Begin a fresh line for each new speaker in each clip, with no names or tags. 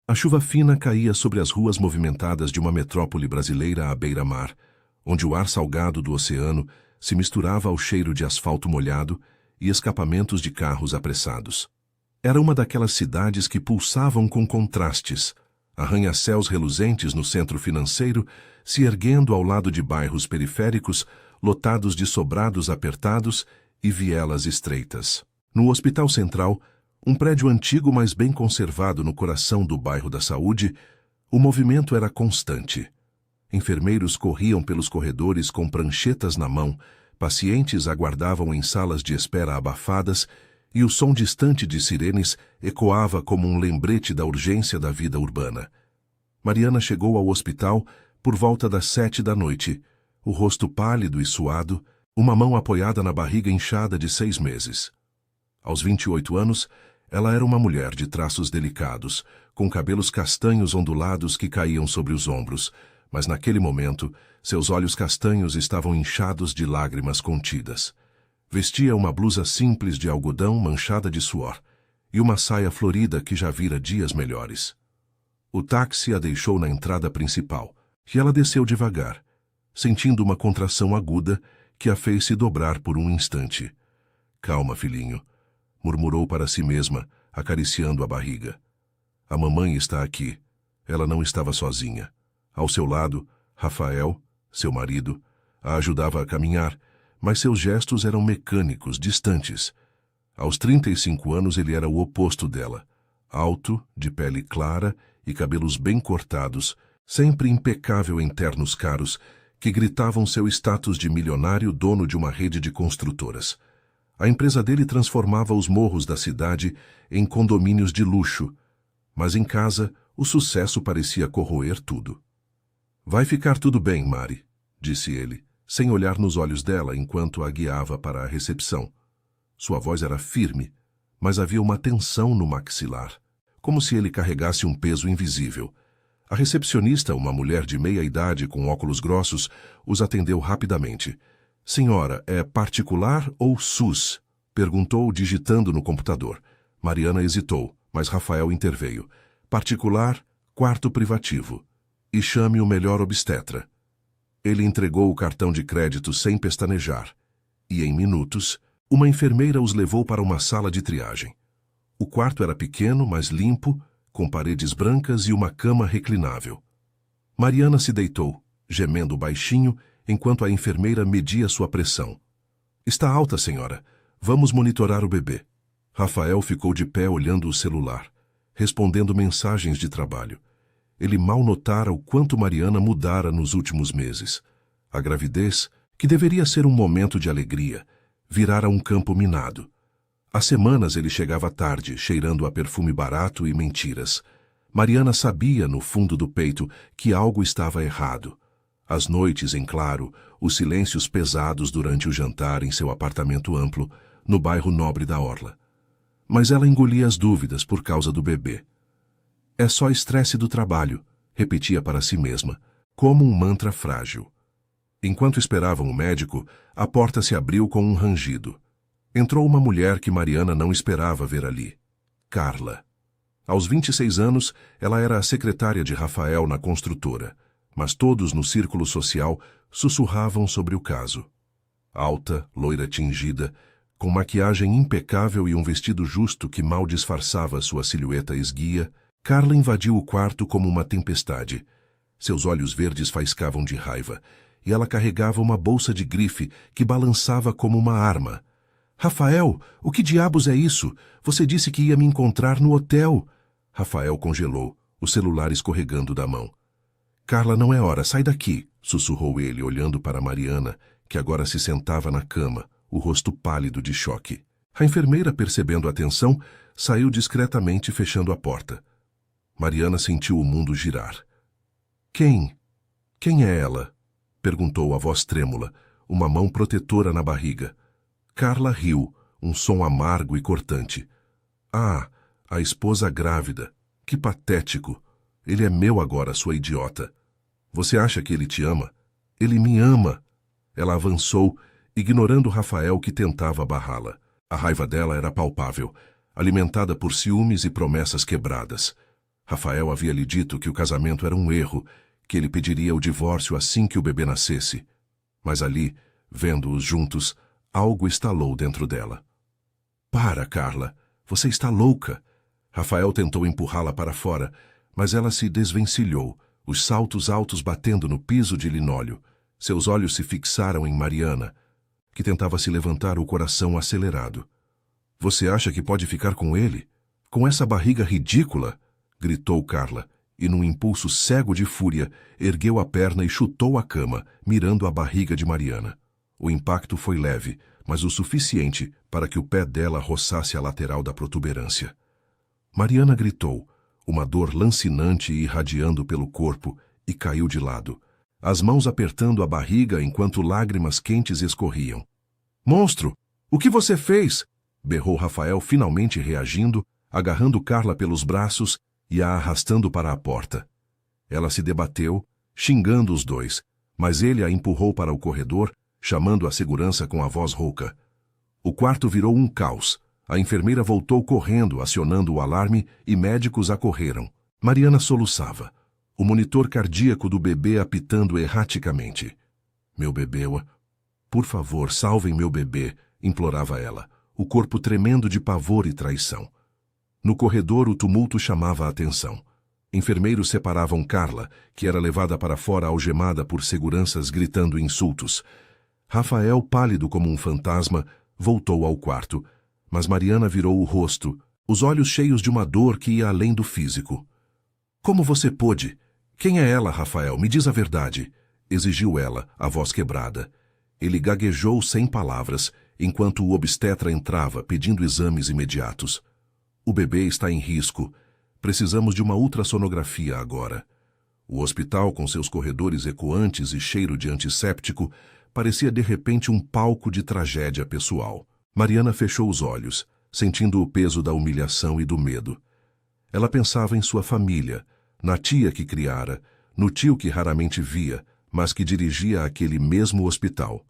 A chuva fina caía sobre as ruas movimentadas de uma metrópole brasileira à beira-mar, onde o ar salgado do oceano se misturava ao cheiro de asfalto molhado e escapamentos de carros apressados. Era uma daquelas cidades que pulsavam com contrastes, arranha-céus reluzentes no centro financeiro, se erguendo ao lado de bairros periféricos, lotados de sobrados apertados e vielas estreitas. No Hospital Central, um prédio antigo mas bem conservado no coração do bairro da Saúde, o movimento era constante. Enfermeiros corriam pelos corredores com pranchetas na mão, pacientes aguardavam em salas de espera abafadas e o som distante de sirenes ecoava como um lembrete da urgência da vida urbana. Mariana chegou ao hospital por volta das 7 da noite, o rosto pálido e suado, uma mão apoiada na barriga inchada de 6 meses. Aos 28 anos, ela era uma mulher de traços delicados, com cabelos castanhos ondulados que caíam sobre os ombros, mas naquele momento, seus olhos castanhos estavam inchados de lágrimas contidas. Vestia uma blusa simples de algodão manchada de suor e uma saia florida que já vira dias melhores. O táxi a deixou na entrada principal e ela desceu devagar, sentindo uma contração aguda que a fez se dobrar por um instante. "Calma, filhinho", murmurou para si mesma, acariciando a barriga. A mamãe está aqui. Ela não estava sozinha. Ao seu lado, Rafael, seu marido, a ajudava a caminhar, mas seus gestos eram mecânicos, distantes. Aos 35 anos ele era o oposto dela. Alto, de pele clara e cabelos bem cortados, sempre impecável em ternos caros, que gritavam seu status de milionário dono de uma rede de construtoras. A empresa dele transformava os morros da cidade em condomínios de luxo, mas em casa o sucesso parecia corroer tudo. "Vai ficar tudo bem, Mari", disse ele, sem olhar nos olhos dela enquanto a guiava para a recepção. Sua voz era firme, mas havia uma tensão no maxilar, como se ele carregasse um peso invisível. A recepcionista, uma mulher de meia idade com óculos grossos, os atendeu rapidamente. "Senhora, é particular ou SUS?", perguntou digitando no computador. Mariana hesitou, mas Rafael interveio. "Particular, quarto privativo. E chame o melhor obstetra." Ele entregou o cartão de crédito sem pestanejar. E, em minutos, uma enfermeira os levou para uma sala de triagem. O quarto era pequeno, mas limpo, com paredes brancas e uma cama reclinável. Mariana se deitou, gemendo baixinho, enquanto a enfermeira media sua pressão. "Está alta, senhora. Vamos monitorar o bebê." Rafael ficou de pé olhando o celular, respondendo mensagens de trabalho. Ele mal notara o quanto Mariana mudara nos últimos meses. A gravidez, que deveria ser um momento de alegria, virara um campo minado. Há semanas ele chegava tarde, cheirando a perfume barato e mentiras. Mariana sabia, no fundo do peito, que algo estava errado. As noites em claro, os silêncios pesados durante o jantar em seu apartamento amplo, no bairro nobre da Orla. Mas ela engolia as dúvidas por causa do bebê. "É só estresse do trabalho", repetia para si mesma, como um mantra frágil. Enquanto esperavam o médico, a porta se abriu com um rangido. Entrou uma mulher que Mariana não esperava ver ali. Carla. Aos 26 anos, ela era a secretária de Rafael na construtora, mas todos no círculo social sussurravam sobre o caso. Alta, loira tingida, com maquiagem impecável e um vestido justo que mal disfarçava sua silhueta esguia, Carla invadiu o quarto como uma tempestade. Seus olhos verdes faiscavam de raiva, e ela carregava uma bolsa de grife que balançava como uma arma. "Rafael, o que diabos é isso? Você disse que ia me encontrar no hotel." Rafael congelou, o celular escorregando da mão. "Carla, não é hora, sai daqui", sussurrou ele, olhando para Mariana, que agora se sentava na cama, o rosto pálido de choque. A enfermeira, percebendo a tensão, saiu discretamente fechando a porta. Mariana sentiu o mundo girar. Quem é ela?" perguntou a voz trêmula, uma mão protetora na barriga. Carla riu, um som amargo e cortante. "Ah, a esposa grávida. Que patético. Ele é meu agora, sua idiota. Você acha que ele te ama? Ele me ama." Ela avançou, ignorando Rafael que tentava barrá-la. A raiva dela era palpável, alimentada por ciúmes e promessas quebradas. Rafael havia lhe dito que o casamento era um erro, que ele pediria o divórcio assim que o bebê nascesse. Mas ali, vendo-os juntos, algo estalou dentro dela. Para, Carla! Você está louca! Rafael tentou empurrá-la para fora, mas ela se desvencilhou, os saltos altos batendo no piso de linóleo. Seus olhos se fixaram em Mariana, que tentava se levantar, o coração acelerado. Você acha que pode ficar com ele? Com essa barriga ridícula? Gritou Carla, e num impulso cego de fúria, ergueu a perna e chutou a cama, mirando a barriga de Mariana. O impacto foi leve, mas o suficiente para que o pé dela roçasse a lateral da protuberância. Mariana gritou, uma dor lancinante irradiando pelo corpo, e caiu de lado, as mãos apertando a barriga enquanto lágrimas quentes escorriam. Monstro! O que você fez? Berrou Rafael, finalmente reagindo, agarrando Carla pelos braços e a arrastando para a porta. Ela se debateu, xingando os dois, mas ele a empurrou para o corredor, chamando a segurança com a voz rouca. O quarto virou um caos. A enfermeira voltou correndo, acionando o alarme, e médicos acorreram. Mariana soluçava, o monitor cardíaco do bebê apitando erraticamente. Meu bebê, por favor, salvem meu bebê, implorava ela, o corpo tremendo de pavor e traição. No corredor, o tumulto chamava a atenção. Enfermeiros separavam Carla, que era levada para fora algemada por seguranças gritando insultos. Rafael, pálido como um fantasma, voltou ao quarto, mas Mariana virou o rosto, os olhos cheios de uma dor que ia além do físico. Como você pôde? Quem é ela, Rafael? Me diz a verdade, exigiu ela, a voz quebrada. Ele gaguejou sem palavras, enquanto o obstetra entrava, pedindo exames imediatos. O bebê está em risco. Precisamos de uma ultrassonografia agora. O hospital, com seus corredores ecoantes e cheiro de antisséptico, parecia de repente um palco de tragédia pessoal. Mariana fechou os olhos, sentindo o peso da humilhação e do medo. Ela pensava em sua família, na tia que criara, no tio que raramente via, mas que dirigia aquele mesmo hospital.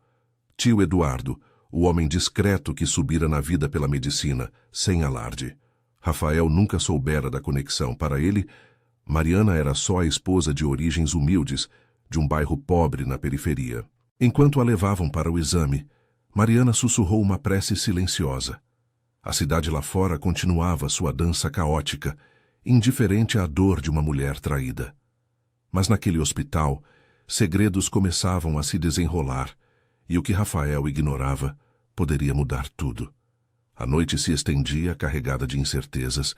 Tio Eduardo, o homem discreto que subira na vida pela medicina, sem alarde. Rafael nunca soubera da conexão. Para ele, Mariana era só a esposa de origens humildes, de um bairro pobre na periferia. Enquanto a levavam para o exame, Mariana sussurrou uma prece silenciosa. A cidade lá fora continuava sua dança caótica, indiferente à dor de uma mulher traída. Mas naquele hospital, segredos começavam a se desenrolar, e o que Rafael ignorava poderia mudar tudo. A noite se estendia, carregada de incertezas,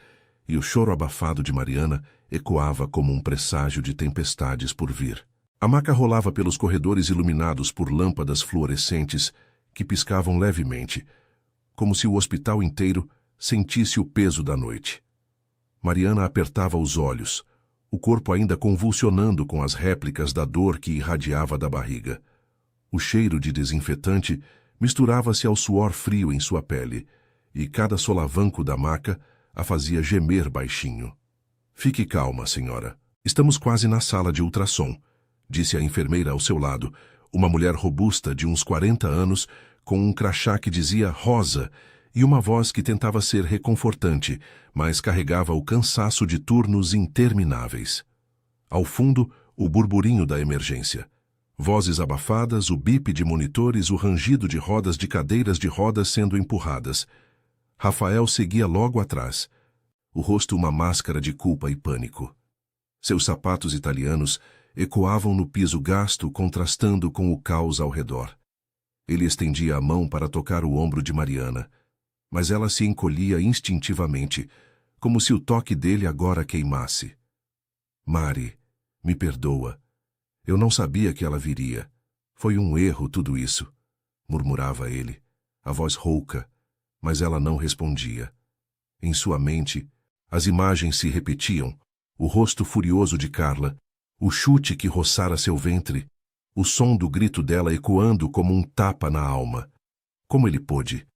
e o choro abafado de Mariana ecoava como um presságio de tempestades por vir. A maca rolava pelos corredores iluminados por lâmpadas fluorescentes que piscavam levemente, como se o hospital inteiro sentisse o peso da noite. Mariana apertava os olhos, o corpo ainda convulsionando com as réplicas da dor que irradiava da barriga. O cheiro de desinfetante misturava-se ao suor frio em sua pele, e cada solavanco da maca a fazia gemer baixinho. Fique calma, senhora. Estamos quase na sala de ultrassom, disse a enfermeira ao seu lado, uma mulher robusta de uns 40 anos, com um crachá que dizia Rosa e uma voz que tentava ser reconfortante, mas carregava o cansaço de turnos intermináveis. Ao fundo, o burburinho da emergência. Vozes abafadas, o bip de monitores, o rangido de rodas de cadeiras de rodas sendo empurradas. Rafael seguia logo atrás, o rosto uma máscara de culpa e pânico. Seus sapatos italianos ecoavam no piso gasto, contrastando com o caos ao redor. Ele estendia a mão para tocar o ombro de Mariana, mas ela se encolhia instintivamente, como se o toque dele agora queimasse. Mari, me perdoa. Eu não sabia que ela viria. Foi um erro tudo isso, murmurava ele, a voz rouca, mas ela não respondia. Em sua mente, as imagens se repetiam, o rosto furioso de Carla, o chute que roçara seu ventre, o som do grito dela ecoando como um tapa na alma. Como ele pôde?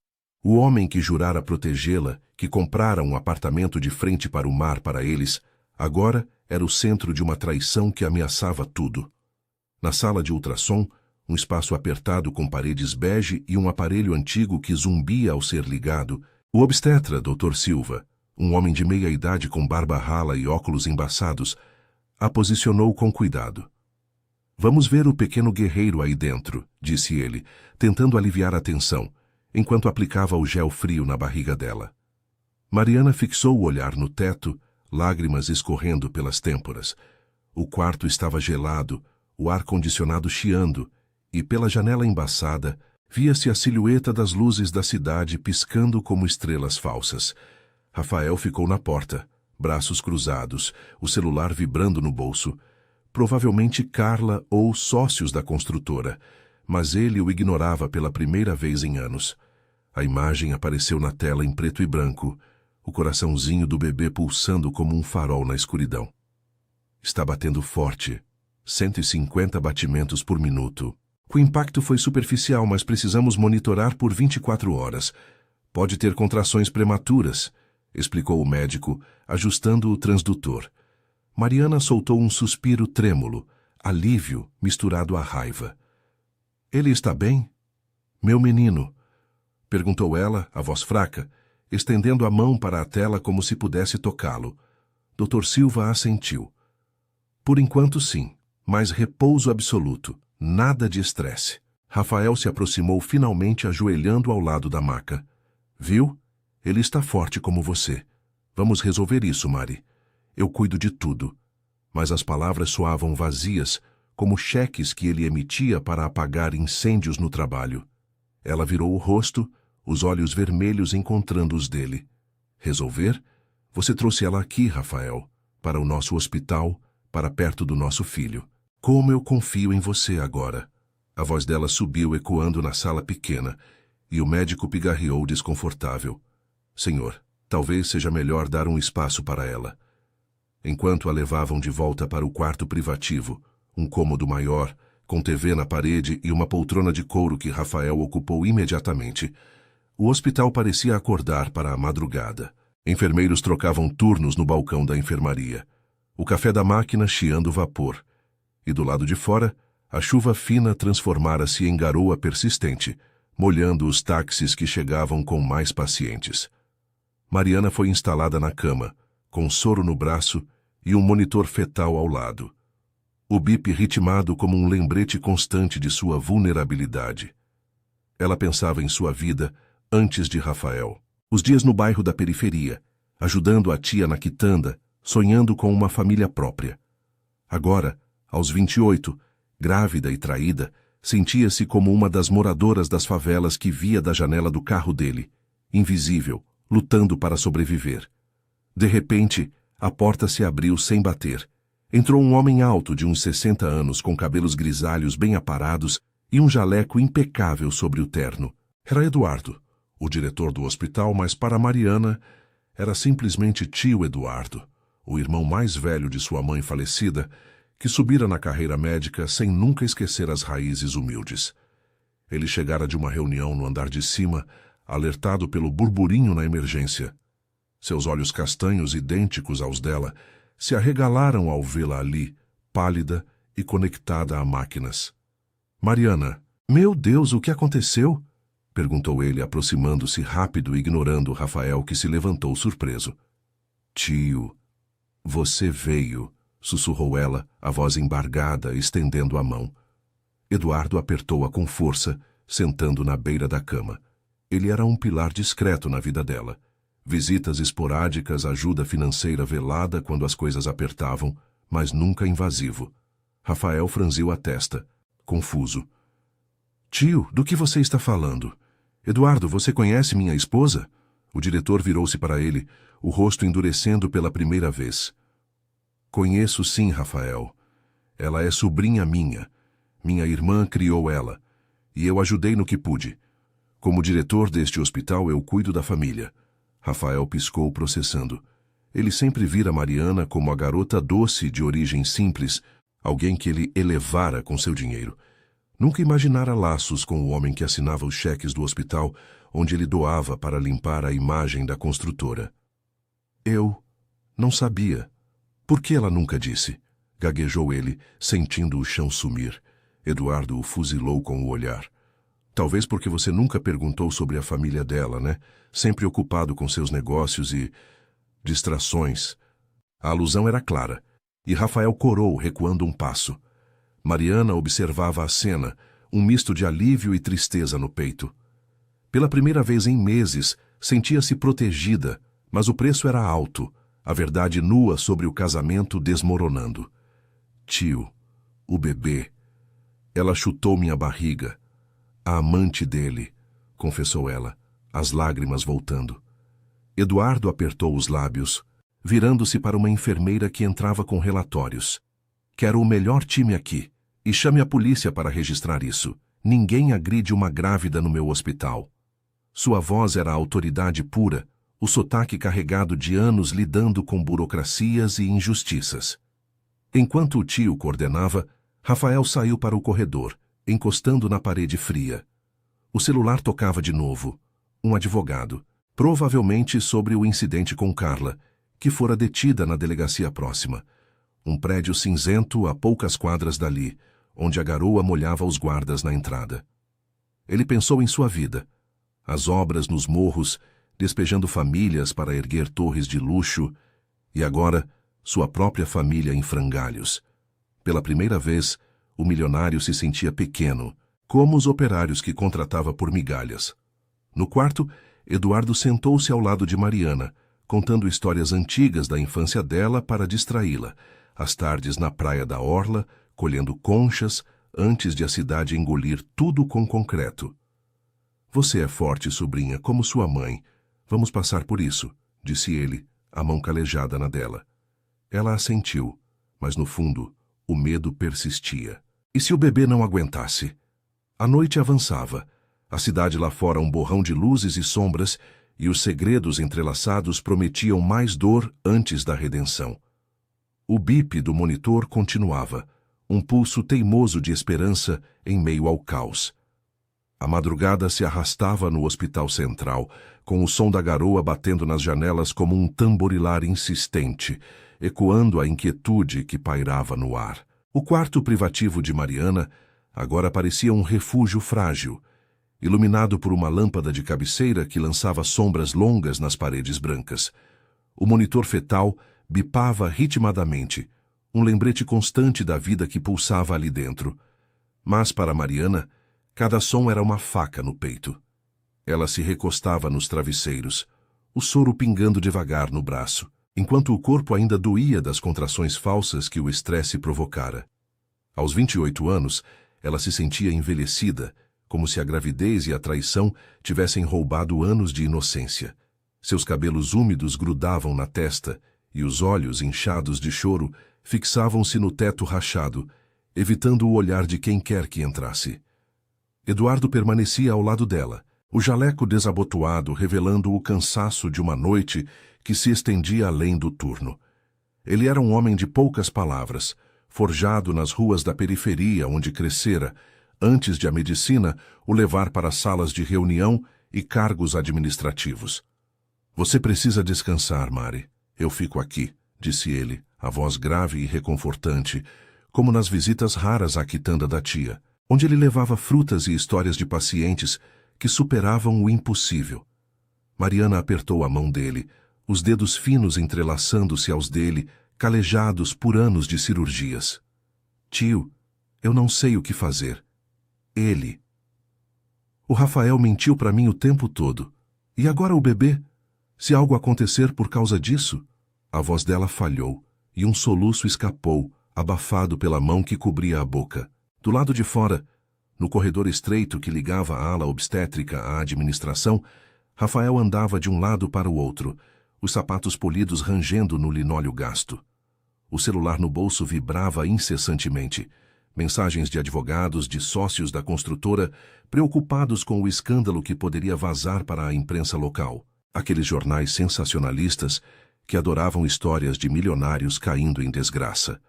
O homem que jurara protegê-la, que comprara um apartamento de frente para o mar para eles, agora era o centro de uma traição que ameaçava tudo. Na sala de ultrassom, um espaço apertado com paredes bege e um aparelho antigo que zumbia ao ser ligado, o obstetra, Dr. Silva, um homem de meia idade com barba rala e óculos embaçados, a posicionou com cuidado. Vamos ver o pequeno guerreiro aí dentro, disse ele, tentando aliviar a tensão, enquanto aplicava o gel frio na barriga dela. Mariana fixou o olhar no teto, lágrimas escorrendo pelas têmporas. O quarto estava gelado, o ar-condicionado chiando, e pela janela embaçada, via-se a silhueta das luzes da cidade piscando como estrelas falsas. Rafael ficou na porta, braços cruzados, o celular vibrando no bolso. Provavelmente Carla ou sócios da construtora, mas ele o ignorava pela primeira vez em anos. A imagem apareceu na tela em preto e branco, o coraçãozinho do bebê pulsando como um farol na escuridão. Está batendo forte, 150 batimentos por minuto. O impacto foi superficial, mas precisamos monitorar por 24 horas. Pode ter contrações prematuras, explicou o médico, ajustando o transdutor. Mariana soltou um suspiro trêmulo, alívio misturado à raiva. Ele está bem? Meu menino? Perguntou ela, a voz fraca, estendendo a mão para a tela como se pudesse tocá-lo. Dr. Silva assentiu. Por enquanto, sim, mas repouso absoluto. Nada de estresse. Rafael se aproximou finalmente ajoelhando ao lado da maca. Viu? Ele está forte como você. Vamos resolver isso, Mari. Eu cuido de tudo. Mas as palavras soavam vazias, como cheques que ele emitia para apagar incêndios no trabalho. Ela virou o rosto, os olhos vermelhos encontrando os dele. Resolver? Você trouxe ela aqui, Rafael, para o nosso hospital, para perto do nosso filho. Como eu confio em você agora. A voz dela subiu ecoando na sala pequena, e o médico pigarreou desconfortável. Senhor, talvez seja melhor dar um espaço para ela. Enquanto a levavam de volta para o quarto privativo, um cômodo maior, com TV na parede e uma poltrona de couro que Rafael ocupou imediatamente, o hospital parecia acordar para a madrugada. Enfermeiros trocavam turnos no balcão da enfermaria. O café da máquina chiando vapor. E do lado de fora, a chuva fina transformara-se em garoa persistente, molhando os táxis que chegavam com mais pacientes. Mariana foi instalada na cama, com soro no braço e um monitor fetal ao lado. O bip ritmado como um lembrete constante de sua vulnerabilidade. Ela pensava em sua vida antes de Rafael. Os dias no bairro da periferia, ajudando a tia na quitanda, sonhando com uma família própria. Agora, aos 28, grávida e traída, sentia-se como uma das moradoras das favelas que via da janela do carro dele, invisível, lutando para sobreviver. De repente, a porta se abriu sem bater. Entrou um homem alto de uns 60 anos com cabelos grisalhos bem aparados e um jaleco impecável sobre o terno. Era Eduardo, o diretor do hospital, mas para Mariana era simplesmente tio Eduardo, o irmão mais velho de sua mãe falecida, que subira na carreira médica sem nunca esquecer as raízes humildes. Ele chegara de uma reunião no andar de cima, alertado pelo burburinho na emergência. Seus olhos castanhos, idênticos aos dela, se arregalaram ao vê-la ali, pálida e conectada a máquinas. Mariana, meu Deus, o que aconteceu? Perguntou ele, aproximando-se rápido, ignorando Rafael, que se levantou surpreso. Tio, você veio, sussurrou ela, a voz embargada, estendendo a mão. Eduardo apertou-a com força, sentando na beira da cama. Ele era um pilar discreto na vida dela. Visitas esporádicas, ajuda financeira velada quando as coisas apertavam, mas nunca invasivo. Rafael franziu a testa, confuso. Tio, do que você está falando? Eduardo, você conhece minha esposa? O diretor virou-se para ele, o rosto endurecendo pela primeira vez. Conheço sim, Rafael. Ela é sobrinha minha. Minha irmã criou ela, e eu ajudei no que pude. Como diretor deste hospital, eu cuido da família. Rafael piscou, processando. Ele sempre vira Mariana como a garota doce de origem simples, alguém que ele elevara com seu dinheiro. Nunca imaginara laços com o homem que assinava os cheques do hospital, onde ele doava para limpar a imagem da construtora. Eu não sabia. Por que ela nunca disse? Gaguejou ele, sentindo o chão sumir. Eduardo o fuzilou com o olhar. Talvez porque você nunca perguntou sobre a família dela, né? Sempre ocupado com seus negócios e... Distrações. A alusão era clara, e Rafael corou, recuando um passo. Mariana observava a cena, um misto de alívio e tristeza no peito. Pela primeira vez em meses, sentia-se protegida, mas o preço era alto, a verdade nua sobre o casamento desmoronando. Tio, o bebê. Ela chutou minha barriga. A amante dele, confessou ela, as lágrimas voltando. Eduardo apertou os lábios, virando-se para uma enfermeira que entrava com relatórios. Quero o melhor time aqui, e chame a polícia para registrar isso. Ninguém agride uma grávida no meu hospital. Sua voz era a autoridade pura, o sotaque carregado de anos lidando com burocracias e injustiças. Enquanto o tio coordenava, Rafael saiu para o corredor, encostando na parede fria. O celular tocava de novo. Um advogado, provavelmente sobre o incidente com Carla, que fora detida na delegacia próxima. Um prédio cinzento a poucas quadras dali, onde a garoa molhava os guardas na entrada. Ele pensou em sua vida. As obras nos morros, despejando famílias para erguer torres de luxo, e agora sua própria família em frangalhos. Pela primeira vez, o milionário se sentia pequeno, como os operários que contratava por migalhas. No quarto, Eduardo sentou-se ao lado de Mariana, contando histórias antigas da infância dela para distraí-la, as tardes na praia da Orla, colhendo conchas, antes de a cidade engolir tudo com concreto. Você é forte, sobrinha, como sua mãe. Vamos passar por isso, disse ele, a mão calejada na dela. Ela assentiu, mas no fundo, o medo persistia. E se o bebê não aguentasse? A noite avançava. A cidade lá fora um borrão de luzes e sombras, e os segredos entrelaçados prometiam mais dor antes da redenção. O bip do monitor continuava, um pulso teimoso de esperança em meio ao caos. A madrugada se arrastava no hospital central, com o som da garoa batendo nas janelas como um tamborilar insistente, ecoando a inquietude que pairava no ar. O quarto privativo de Mariana agora parecia um refúgio frágil, iluminado por uma lâmpada de cabeceira que lançava sombras longas nas paredes brancas. O monitor fetal bipava ritmadamente, um lembrete constante da vida que pulsava ali dentro. Mas para Mariana, cada som era uma faca no peito. Ela se recostava nos travesseiros, o soro pingando devagar no braço, enquanto o corpo ainda doía das contrações falsas que o estresse provocara. Aos 28 anos, ela se sentia envelhecida, como se a gravidez e a traição tivessem roubado anos de inocência. Seus cabelos úmidos grudavam na testa, e os olhos, inchados de choro, fixavam-se no teto rachado, evitando o olhar de quem quer que entrasse. Eduardo permanecia ao lado dela, o jaleco desabotoado revelando o cansaço de uma noite que se estendia além do turno. Ele era um homem de poucas palavras, forjado nas ruas da periferia onde crescera, antes de a medicina o levar para salas de reunião e cargos administrativos. Você precisa descansar, Mari. Eu fico aqui, disse ele, a voz grave e reconfortante, como nas visitas raras à quitanda da tia, onde ele levava frutas e histórias de pacientes que superavam o impossível. Mariana apertou a mão dele, os dedos finos entrelaçando-se aos dele, calejados por anos de cirurgias. Tio, eu não sei o que fazer. Ele. O Rafael mentiu para mim o tempo todo. E agora o bebê? Se algo acontecer por causa disso? A voz dela falhou, e um soluço escapou, abafado pela mão que cobria a boca. Do lado de fora, no corredor estreito que ligava a ala obstétrica à administração, Rafael andava de um lado para o outro, os sapatos polidos rangendo no linóleo gasto. O celular no bolso vibrava incessantemente. Mensagens de advogados, de sócios da construtora, preocupados com o escândalo que poderia vazar para a imprensa local. Aqueles jornais sensacionalistas que adoravam histórias de milionários caindo em desgraça.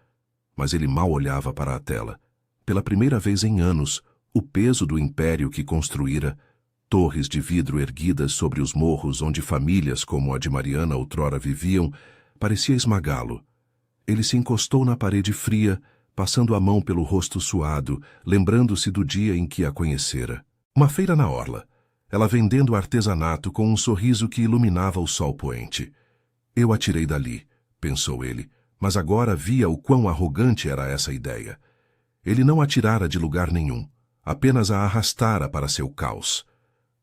Mas ele mal olhava para a tela. Pela primeira vez em anos, o peso do império que construíra, torres de vidro erguidas sobre os morros onde famílias como a de Mariana outrora viviam, parecia esmagá-lo. Ele se encostou na parede fria, passando a mão pelo rosto suado, lembrando-se do dia em que a conhecera. Uma feira na orla, ela vendendo artesanato com um sorriso que iluminava o sol poente. Eu a tirei dali, pensou ele, mas agora via o quão arrogante era essa ideia. Ele não a tirara de lugar nenhum, apenas a arrastara para seu caos.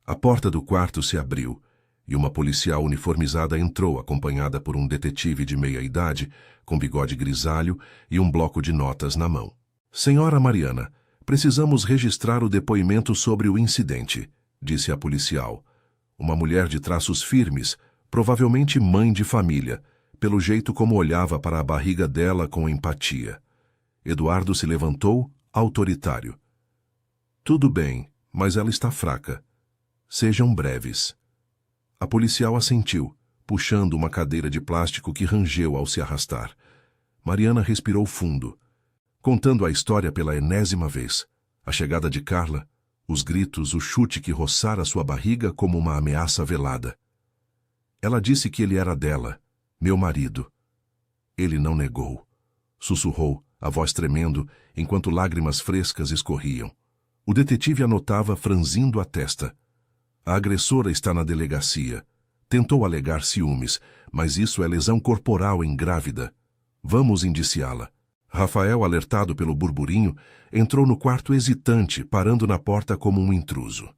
A porta do quarto se abriu, e uma policial uniformizada entrou acompanhada por um detetive de meia-idade, com bigode grisalho e um bloco de notas na mão. Senhora Mariana, precisamos registrar o depoimento sobre o incidente, disse a policial. Uma mulher de traços firmes, provavelmente mãe de família, pelo jeito como olhava para a barriga dela com empatia. Eduardo se levantou, autoritário. Tudo bem, mas ela está fraca. Sejam breves. A policial assentiu, puxando uma cadeira de plástico que rangeu ao se arrastar. Mariana respirou fundo, contando a história pela enésima vez. A chegada de Carla, os gritos, o chute que roçara sua barriga como uma ameaça velada. Ela disse que ele era dela, meu marido. Ele não negou. Sussurrou, a voz tremendo, enquanto lágrimas frescas escorriam. O detetive anotava, franzindo a testa. A agressora está na delegacia. Tentou alegar ciúmes, mas isso é lesão corporal em grávida. Vamos indiciá-la. Rafael, alertado pelo burburinho, entrou no quarto hesitante, parando na porta como um intruso.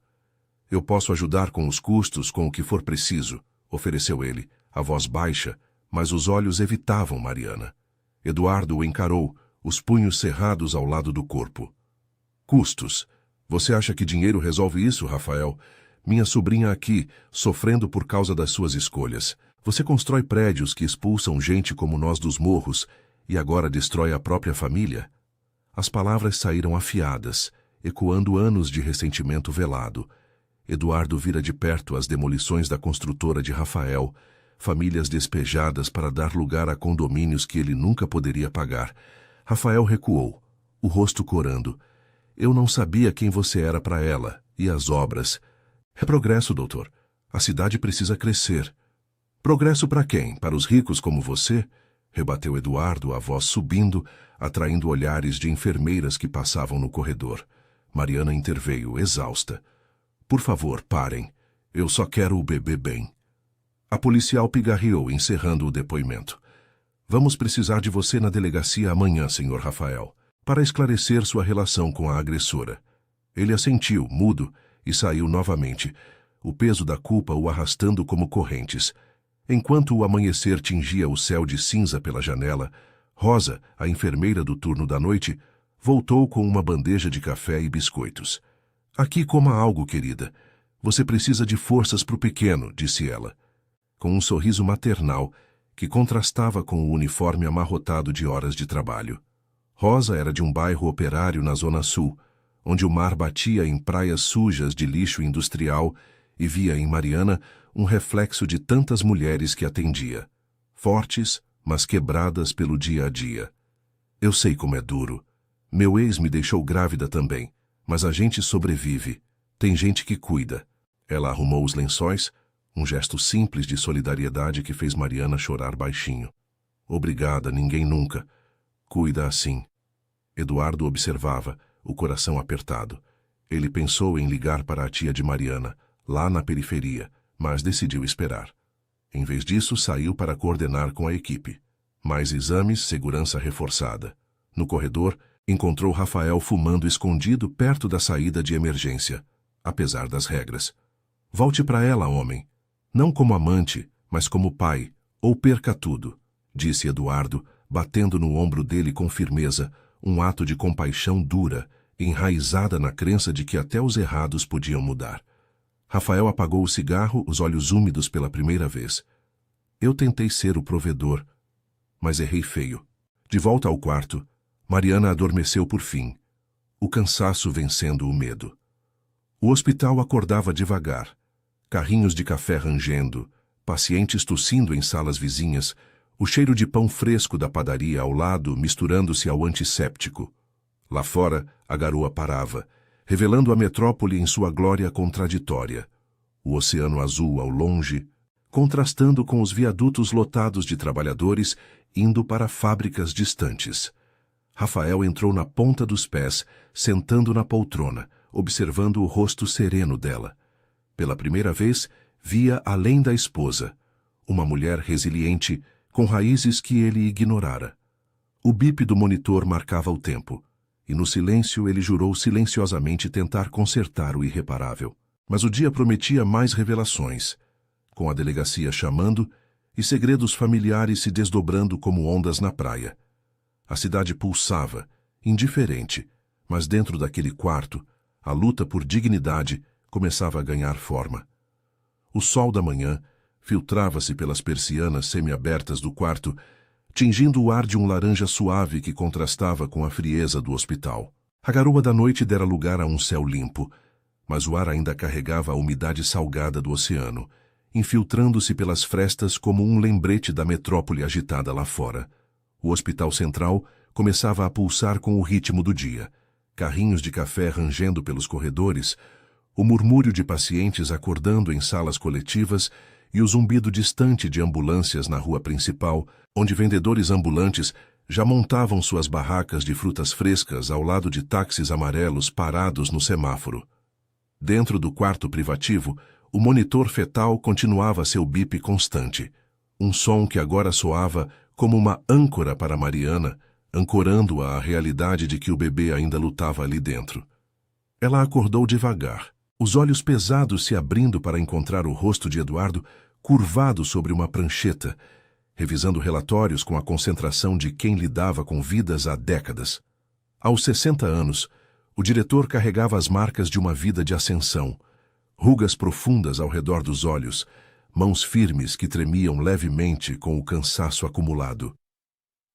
Eu posso ajudar com os custos, com o que for preciso, ofereceu ele, a voz baixa, mas os olhos evitavam Mariana. Eduardo o encarou, os punhos cerrados ao lado do corpo. Custos. Você acha que dinheiro resolve isso, Rafael? Minha sobrinha aqui, sofrendo por causa das suas escolhas. Você constrói prédios que expulsam gente como nós dos morros e agora destrói a própria família? As palavras saíram afiadas, ecoando anos de ressentimento velado. Eduardo vira de perto as demolições da construtora de Rafael, famílias despejadas para dar lugar a condomínios que ele nunca poderia pagar. Rafael recuou, o rosto corando. Eu não sabia quem você era para ela, e as obras. É progresso, doutor. A cidade precisa crescer. Progresso para quem? Para os ricos como você? Rebateu Eduardo, a voz subindo, atraindo olhares de enfermeiras que passavam no corredor. Mariana interveio, exausta. Por favor, parem. Eu só quero o bebê bem. A policial pigarreou, encerrando o depoimento. Vamos precisar de você na delegacia amanhã, senhor Rafael, para esclarecer sua relação com a agressora. Ele assentiu, mudo, e saiu novamente, o peso da culpa o arrastando como correntes. Enquanto o amanhecer tingia o céu de cinza pela janela, Rosa, a enfermeira do turno da noite, voltou com uma bandeja de café e biscoitos. Aqui coma algo, querida. Você precisa de forças para o pequeno, disse ela, com um sorriso maternal que contrastava com o uniforme amarrotado de horas de trabalho. Rosa era de um bairro operário na Zona Sul, onde o mar batia em praias sujas de lixo industrial e via em Mariana um reflexo de tantas mulheres que atendia, fortes, mas quebradas pelo dia a dia. Eu sei como é duro. Meu ex me deixou grávida também, mas a gente sobrevive. Tem gente que cuida. Ela arrumou os lençóis, um gesto simples de solidariedade que fez Mariana chorar baixinho. Obrigada, ninguém nunca. Cuida assim. Eduardo observava, o coração apertado. Ele pensou em ligar para a tia de Mariana, lá na periferia, mas decidiu esperar. Em vez disso, saiu para coordenar com a equipe. Mais exames, segurança reforçada. No corredor, encontrou Rafael fumando escondido perto da saída de emergência, apesar das regras. Volte para ela, homem. Não como amante, mas como pai, ou perca tudo, disse Eduardo, batendo no ombro dele com firmeza, um ato de compaixão dura, enraizada na crença de que até os errados podiam mudar. Rafael apagou o cigarro, os olhos úmidos pela primeira vez. Eu tentei ser o provedor, mas errei feio. De volta ao quarto, Mariana adormeceu por fim, o cansaço vencendo o medo. O hospital acordava devagar, carrinhos de café rangendo, pacientes tossindo em salas vizinhas, o cheiro de pão fresco da padaria ao lado misturando-se ao antisséptico. Lá fora, a garoa parava, revelando a metrópole em sua glória contraditória. O oceano azul ao longe, contrastando com os viadutos lotados de trabalhadores indo para fábricas distantes. Rafael entrou na ponta dos pés, sentando na poltrona, observando o rosto sereno dela. Pela primeira vez, via além da esposa. uma mulher resiliente, com raízes que ele ignorara. O bip do monitor marcava o tempo, e no silêncio ele jurou silenciosamente tentar consertar o irreparável. Mas o dia prometia mais revelações, com a delegacia chamando e segredos familiares se desdobrando como ondas na praia. A cidade pulsava, indiferente, mas dentro daquele quarto, a luta por dignidade começava a ganhar forma. O sol da manhã filtrava-se pelas persianas semiabertas do quarto, tingindo o ar de um laranja suave que contrastava com a frieza do hospital. A garoa da noite dera lugar a um céu limpo, mas o ar ainda carregava a umidade salgada do oceano, infiltrando-se pelas frestas como um lembrete da metrópole agitada lá fora. O hospital central começava a pulsar com o ritmo do dia, carrinhos de café rangendo pelos corredores, o murmúrio de pacientes acordando em salas coletivas e o zumbido distante de ambulâncias na rua principal, onde vendedores ambulantes já montavam suas barracas de frutas frescas ao lado de táxis amarelos parados no semáforo. Dentro do quarto privativo, o monitor fetal continuava seu bip constante, um som que agora soava como uma âncora para Mariana, ancorando-a à realidade de que o bebê ainda lutava ali dentro. Ela acordou devagar, os olhos pesados se abrindo para encontrar o rosto de Eduardo curvado sobre uma prancheta, revisando relatórios com a concentração de quem lidava com vidas há décadas. Aos 60 anos, o diretor carregava as marcas de uma vida de ascensão, rugas profundas ao redor dos olhos, mãos firmes que tremiam levemente com o cansaço acumulado.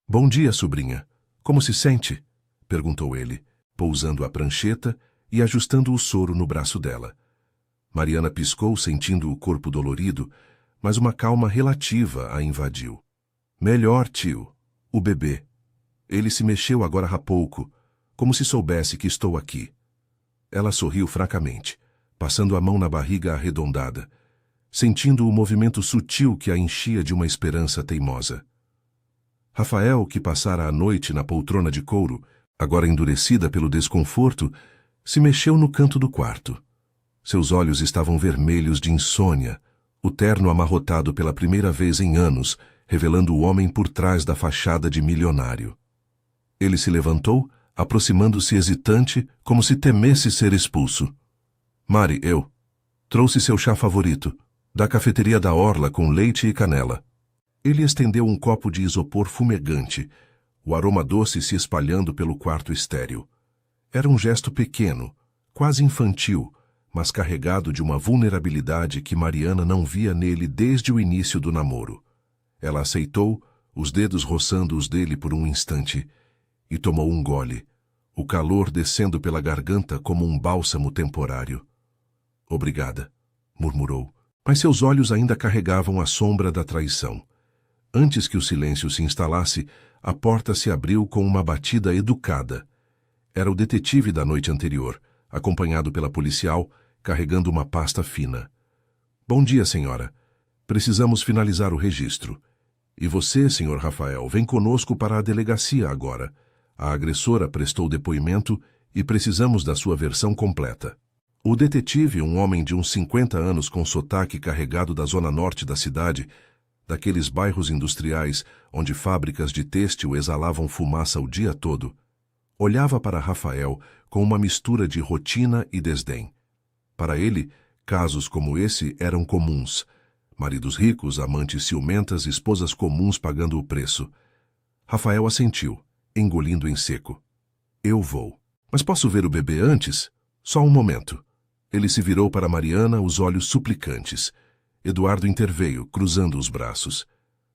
"Bom dia, sobrinha. Como se sente?" perguntou ele, pousando a prancheta e ajustando o soro no braço dela. Mariana piscou, sentindo o corpo dolorido, mas uma calma relativa a invadiu. "Melhor, tio. O bebê. Ele se mexeu agora há pouco, como se soubesse que estou aqui." Ela sorriu fracamente, passando a mão na barriga arredondada, sentindo o movimento sutil que a enchia de uma esperança teimosa. Rafael, que passara a noite na poltrona de couro, agora endurecida pelo desconforto, se mexeu no canto do quarto. Seus olhos estavam vermelhos de insônia, o terno amarrotado pela primeira vez em anos, revelando o homem por trás da fachada de milionário. Ele se levantou, aproximando-se hesitante, como se temesse ser expulso. "Mari, eu trouxe seu chá favorito, da cafeteria da Orla com leite e canela." Ele estendeu um copo de isopor fumegante, o aroma doce se espalhando pelo quarto estéril. Era um gesto pequeno, quase infantil, mas carregado de uma vulnerabilidade que Mariana não via nele desde o início do namoro. Ela aceitou, os dedos roçando os dele por um instante, e tomou um gole, o calor descendo pela garganta como um bálsamo temporário. "Obrigada", murmurou, mas seus olhos ainda carregavam a sombra da traição. Antes que o silêncio se instalasse, a porta se abriu com uma batida educada. Era o detetive da noite anterior, acompanhado pela policial, carregando uma pasta fina. "Bom dia, senhora. Precisamos finalizar o registro. E você, senhor Rafael, vem conosco para a delegacia agora. A agressora prestou depoimento e precisamos da sua versão completa." O detetive, um homem de uns 50 anos com sotaque carregado da zona norte da cidade, daqueles bairros industriais onde fábricas de têxtil exalavam fumaça o dia todo, olhava para Rafael com uma mistura de rotina e desdém. Para ele, casos como esse eram comuns. Maridos ricos, amantes ciumentas, esposas comuns pagando o preço. Rafael assentiu, engolindo em seco. "Eu vou. Mas posso ver o bebê antes? Só um momento." Ele se virou para Mariana, os olhos suplicantes. Eduardo interveio, cruzando os braços.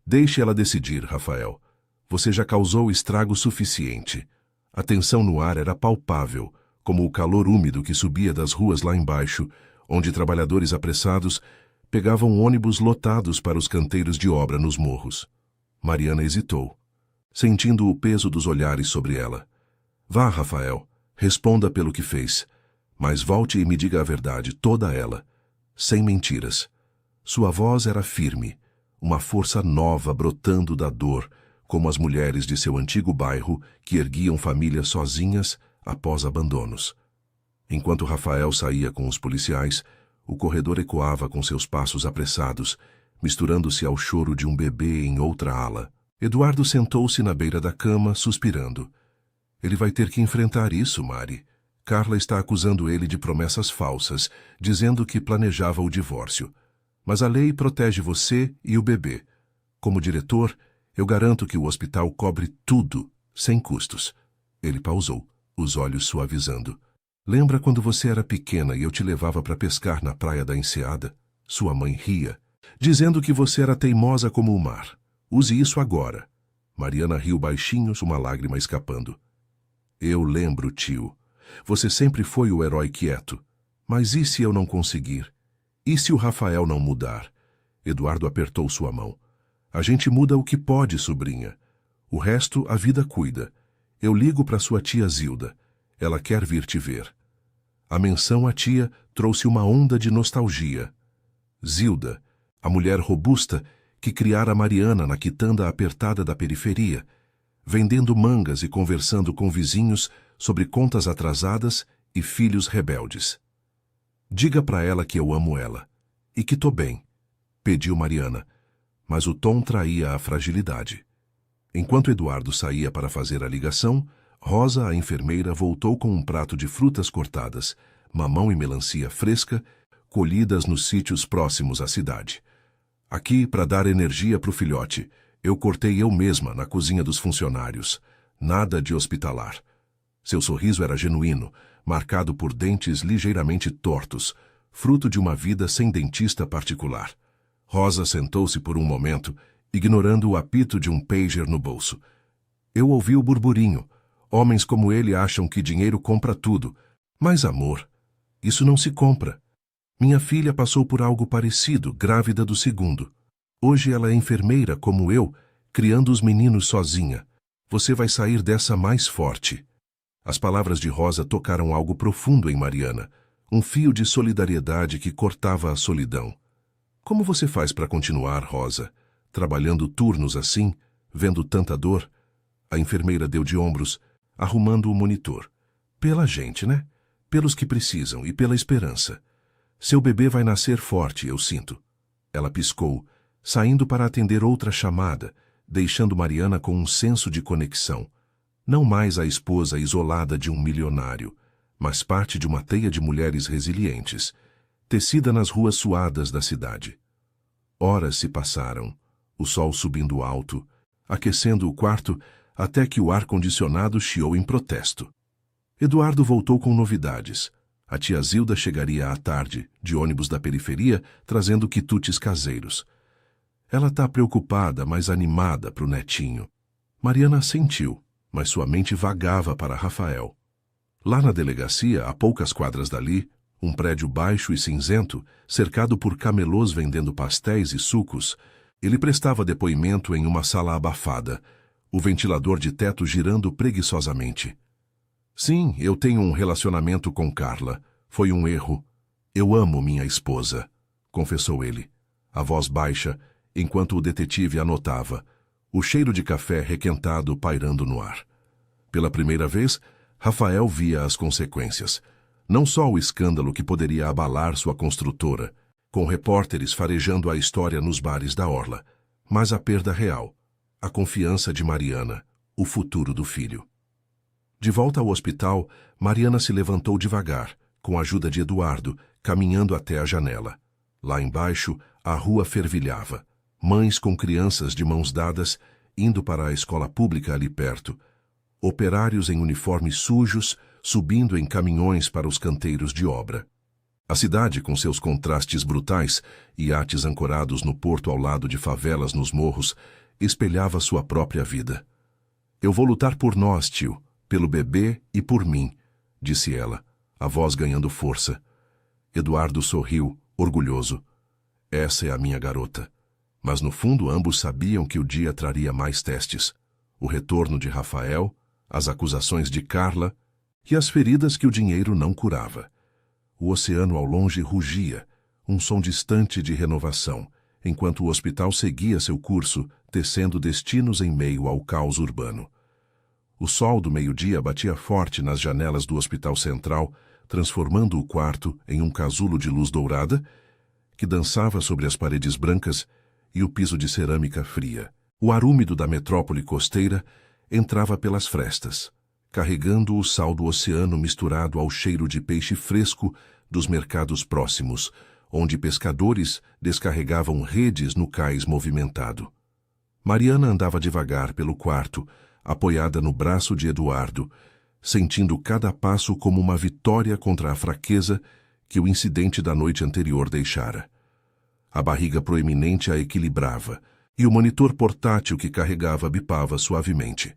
"Deixe ela decidir, Rafael. Você já causou estrago suficiente." A tensão no ar era palpável, como o calor úmido que subia das ruas lá embaixo, onde trabalhadores apressados pegavam ônibus lotados para os canteiros de obra nos morros. Mariana hesitou, sentindo o peso dos olhares sobre ela. "Vá, Rafael, responda pelo que fez, mas volte e me diga a verdade, toda ela, sem mentiras." Sua voz era firme, uma força nova brotando da dor, como as mulheres de seu antigo bairro que erguiam famílias sozinhas após abandonos. Enquanto Rafael saía com os policiais, o corredor ecoava com seus passos apressados, misturando-se ao choro de um bebê em outra ala. Eduardo sentou-se na beira da cama, suspirando. Ele vai ter que enfrentar isso, Mari. Carla está acusando ele de promessas falsas, dizendo que planejava o divórcio. Mas a lei protege você e o bebê. Como diretor, eu garanto que o hospital cobre tudo, sem custos. Ele pausou, os olhos suavizando. Lembra quando você era pequena e eu te levava para pescar na praia da Enseada? Sua mãe ria, dizendo que você era teimosa como o mar. Use isso agora. Mariana riu baixinho, uma lágrima escapando. Eu lembro, tio. Você sempre foi o herói quieto. Mas e se eu não conseguir? E se o Rafael não mudar? Eduardo apertou sua mão. A gente muda o que pode, sobrinha. O resto a vida cuida. Eu ligo para sua tia Zilda. Ela quer vir te ver. A menção à tia trouxe uma onda de nostalgia. Zilda, a mulher robusta que criara Mariana na quitanda apertada da periferia, vendendo mangas e conversando com vizinhos sobre contas atrasadas e filhos rebeldes. Diga para ela que eu amo ela e que tô bem, pediu Mariana, mas o tom traía a fragilidade. Enquanto Eduardo saía para fazer a ligação, Rosa, a enfermeira, voltou com um prato de frutas cortadas, mamão e melancia fresca, colhidas nos sítios próximos à cidade. Aqui, para dar energia para o filhote, eu cortei eu mesma na cozinha dos funcionários. Nada de hospitalar. Seu sorriso era genuíno, marcado por dentes ligeiramente tortos, fruto de uma vida sem dentista particular. Rosa sentou-se por um momento, ignorando o apito de um pager no bolso. Eu ouvi o burburinho. Homens como ele acham que dinheiro compra tudo. Mas amor, isso não se compra. Minha filha passou por algo parecido, grávida do segundo. Hoje ela é enfermeira como eu, criando os meninos sozinha. Você vai sair dessa mais forte. As palavras de Rosa tocaram algo profundo em Mariana, um fio de solidariedade que cortava a solidão. Como você faz para continuar, Rosa? Trabalhando turnos assim, vendo tanta dor? A enfermeira deu de ombros, arrumando o monitor. Pela gente, né? Pelos que precisam e pela esperança. Seu bebê vai nascer forte, eu sinto. Ela piscou, saindo para atender outra chamada, deixando Mariana com um senso de conexão. Não mais a esposa isolada de um milionário, mas parte de uma teia de mulheres resilientes, tecida nas ruas suadas da cidade. Horas se passaram, o sol subindo alto, aquecendo o quarto até que o ar-condicionado chiou em protesto. Eduardo voltou com novidades. A tia Zilda chegaria à tarde, de ônibus da periferia, trazendo quitutes caseiros. Ela está preocupada, mas animada para o netinho. Mariana assentiu, mas sua mente vagava para Rafael. Lá na delegacia, a poucas quadras dali, um prédio baixo e cinzento, cercado por camelôs vendendo pastéis e sucos, ele prestava depoimento em uma sala abafada, o ventilador de teto girando preguiçosamente. Sim, eu tenho um relacionamento com Carla. Foi um erro. Eu amo minha esposa, confessou ele, a voz baixa, enquanto o detetive anotava, o cheiro de café requentado pairando no ar. Pela primeira vez, Rafael via as consequências. Não só o escândalo que poderia abalar sua construtora, com repórteres farejando a história nos bares da orla, mas a perda real, a confiança de Mariana, o futuro do filho. De volta ao hospital, Mariana se levantou devagar, com a ajuda de Eduardo, caminhando até a janela. Lá embaixo, a rua fervilhava. Mães com crianças de mãos dadas, indo para a escola pública ali perto. Operários em uniformes sujos, subindo em caminhões para os canteiros de obra. A cidade, com seus contrastes brutais, iates ancorados no porto ao lado de favelas nos morros, espelhava sua própria vida. Eu vou lutar por nós, tio, pelo bebê e por mim, disse ela, a voz ganhando força. Eduardo sorriu, orgulhoso. Essa é a minha garota. Mas no fundo ambos sabiam que o dia traria mais testes. O retorno de Rafael, as acusações de Carla e as feridas que o dinheiro não curava. O oceano ao longe rugia, um som distante de renovação, enquanto o hospital seguia seu curso, tecendo destinos em meio ao caos urbano. O sol do meio-dia batia forte nas janelas do hospital central, transformando o quarto em um casulo de luz dourada, que dançava sobre as paredes brancas e o piso de cerâmica fria. O ar úmido da metrópole costeira entrava pelas frestas, carregando o sal do oceano misturado ao cheiro de peixe fresco dos mercados próximos, onde pescadores descarregavam redes no cais movimentado. Mariana andava devagar pelo quarto, apoiada no braço de Eduardo, sentindo cada passo como uma vitória contra a fraqueza que o incidente da noite anterior deixara. A barriga proeminente a equilibrava, e o monitor portátil que carregava bipava suavemente.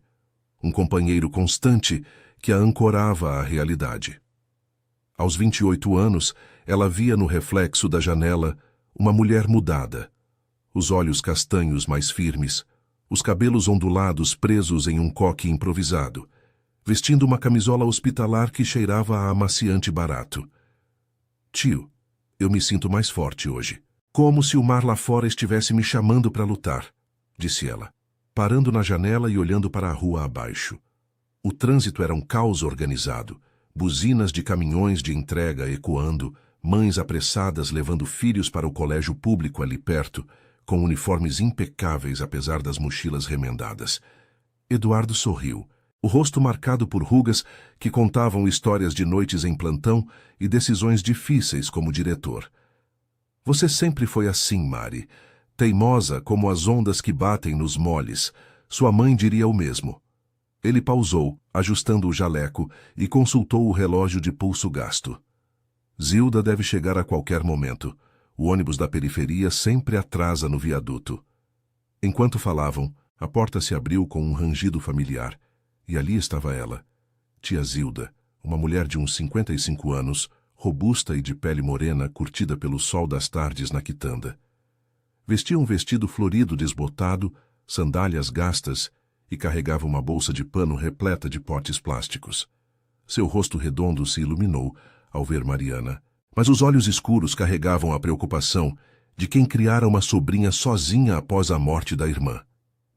Um companheiro constante que a ancorava à realidade. Aos 28 anos, ela via no reflexo da janela uma mulher mudada. Os olhos castanhos mais firmes, os cabelos ondulados presos em um coque improvisado, vestindo uma camisola hospitalar que cheirava a amaciante barato. Tio, eu me sinto mais forte hoje. Como se o mar lá fora estivesse me chamando para lutar, disse ela, parando na janela e olhando para a rua abaixo. O trânsito era um caos organizado, buzinas de caminhões de entrega ecoando, mães apressadas levando filhos para o colégio público ali perto, com uniformes impecáveis apesar das mochilas remendadas. Eduardo sorriu, o rosto marcado por rugas que contavam histórias de noites em plantão e decisões difíceis como diretor. Você sempre foi assim, Mari, teimosa como as ondas que batem nos moles. Sua mãe diria o mesmo. Ele pausou, ajustando o jaleco, e consultou o relógio de pulso gasto. Zilda deve chegar a qualquer momento. O ônibus da periferia sempre atrasa no viaduto. Enquanto falavam, a porta se abriu com um rangido familiar, e ali estava ela, tia Zilda, uma mulher de uns 55 anos, robusta e de pele morena curtida pelo sol das tardes na quitanda. Vestia um vestido florido desbotado, sandálias gastas e carregava uma bolsa de pano repleta de potes plásticos. Seu rosto redondo se iluminou ao ver Mariana, mas os olhos escuros carregavam a preocupação de quem criara uma sobrinha sozinha após a morte da irmã.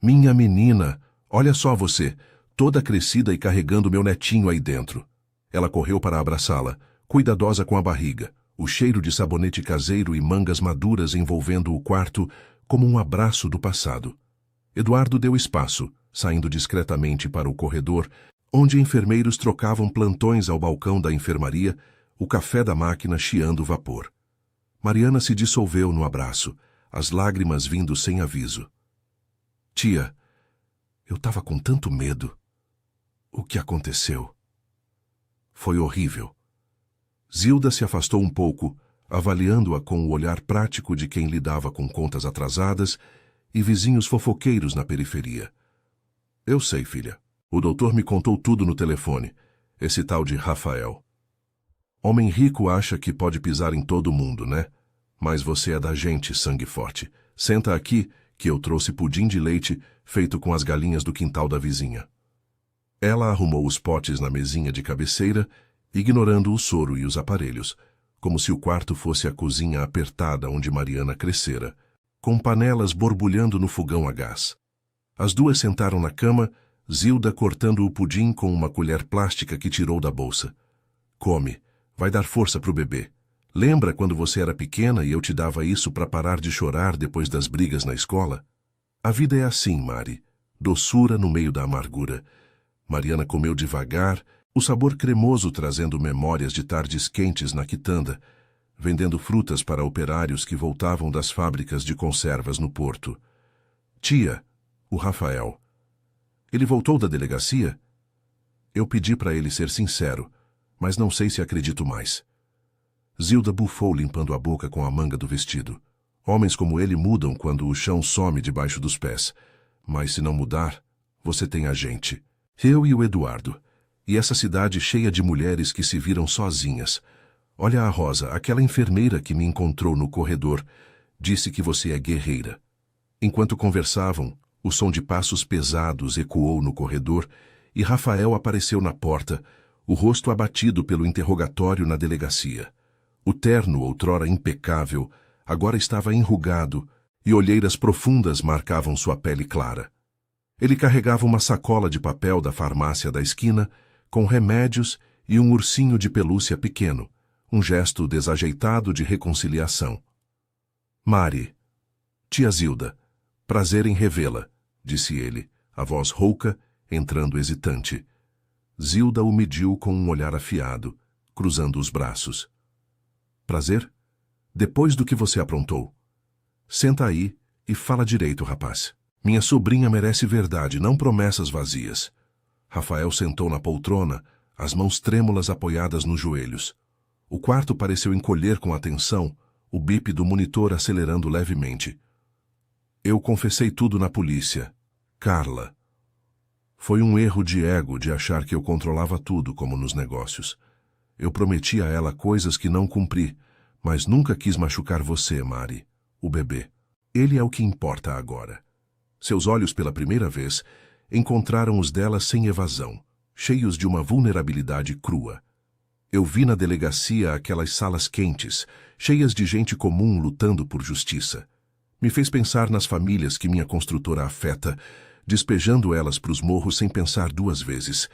Minha menina, olha só você, toda crescida e carregando meu netinho aí dentro. Ela correu para abraçá-la, cuidadosa com a barriga, o cheiro de sabonete caseiro e mangas maduras envolvendo o quarto como um abraço do passado. Eduardo deu espaço, saindo discretamente para o corredor, onde enfermeiros trocavam plantões ao balcão da enfermaria, o café da máquina chiando vapor. Mariana se dissolveu no abraço, as lágrimas vindo sem aviso. Tia, eu estava com tanto medo. O que aconteceu? Foi horrível. Zilda se afastou um pouco, avaliando-a com o olhar prático de quem lidava com contas atrasadas e vizinhos fofoqueiros na periferia. Eu sei, filha. O doutor me contou tudo no telefone. Esse tal de Rafael. Homem rico acha que pode pisar em todo mundo, né? Mas você é da gente, sangue forte. Senta aqui, que eu trouxe pudim de leite feito com as galinhas do quintal da vizinha. Ela arrumou os potes na mesinha de cabeceira, ignorando o soro e os aparelhos, como se o quarto fosse a cozinha apertada onde Mariana crescera, com panelas borbulhando no fogão a gás. As duas sentaram na cama, Zilda cortando o pudim com uma colher plástica que tirou da bolsa. Come, vai dar força pro bebê. Lembra quando você era pequena e eu te dava isso para parar de chorar depois das brigas na escola? A vida é assim, Mari, doçura no meio da amargura. Mariana comeu devagar, o sabor cremoso trazendo memórias de tardes quentes na quitanda, vendendo frutas para operários que voltavam das fábricas de conservas no porto. Tia, o Rafael. Ele voltou da delegacia? Eu pedi para ele ser sincero, mas não sei se acredito mais. Zilda bufou limpando a boca com a manga do vestido. Homens como ele mudam quando o chão some debaixo dos pés. Mas se não mudar, você tem a gente. Eu e o Eduardo. E essa cidade cheia de mulheres que se viram sozinhas. Olha a Rosa, aquela enfermeira que me encontrou no corredor. Disse que você é guerreira. Enquanto conversavam, o som de passos pesados ecoou no corredor e Rafael apareceu na porta, o rosto abatido pelo interrogatório na delegacia. O terno, outrora impecável, agora estava enrugado e olheiras profundas marcavam sua pele clara. Ele carregava uma sacola de papel da farmácia da esquina, com remédios e um ursinho de pelúcia pequeno, um gesto desajeitado de reconciliação. Mari, Tia Zilda, prazer em revê-la, disse ele, a voz rouca, entrando hesitante. Zilda o mediu com um olhar afiado, cruzando os braços. Prazer? Depois do que você aprontou. Senta aí e fala direito, rapaz. Minha sobrinha merece verdade, não promessas vazias. Rafael sentou na poltrona, as mãos trêmulas apoiadas nos joelhos. O quarto pareceu encolher com a tensão, o bip do monitor acelerando levemente. Eu confessei tudo na polícia. Carla. Foi um erro de ego de achar que eu controlava tudo, como nos negócios. Eu prometi a ela coisas que não cumpri, mas nunca quis machucar você, Mari, o bebê. Ele é o que importa agora. Seus olhos, pela primeira vez, encontraram os dela sem evasão, cheios de uma vulnerabilidade crua. Eu vi na delegacia aquelas salas quentes, cheias de gente comum lutando por justiça. Me fez pensar nas famílias que minha construtora afeta, despejando elas para os morros sem pensar duas vezes.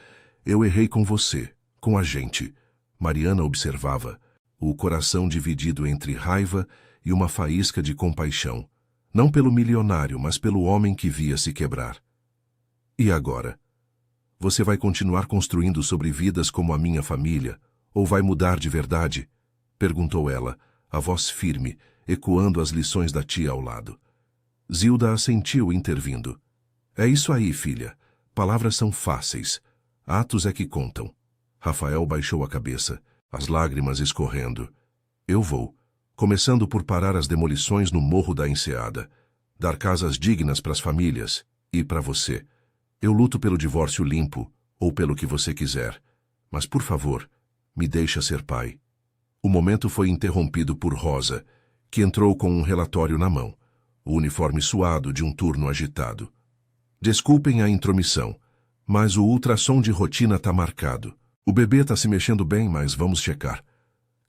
Eu errei com você, com a gente. Mariana observava, o coração dividido entre raiva e uma faísca de compaixão. Não pelo milionário, mas pelo homem que via se quebrar. E agora? Você vai continuar construindo sobre vidas como a minha família, ou vai mudar de verdade? Perguntou ela, a voz firme, ecoando as lições da tia ao lado. Zilda assentiu, intervindo. É isso aí, filha. Palavras são fáceis. Atos é que contam. Rafael baixou a cabeça, as lágrimas escorrendo. Eu vou. Começando por parar as demolições no Morro da Enseada, dar casas dignas para as famílias e para você. Eu luto pelo divórcio limpo, ou pelo que você quiser. Mas, por favor, me deixa ser pai. O momento foi interrompido por Rosa, que entrou com um relatório na mão, o uniforme suado de um turno agitado. Desculpem a intromissão, mas o ultrassom de rotina está marcado. O bebê está se mexendo bem, mas vamos checar.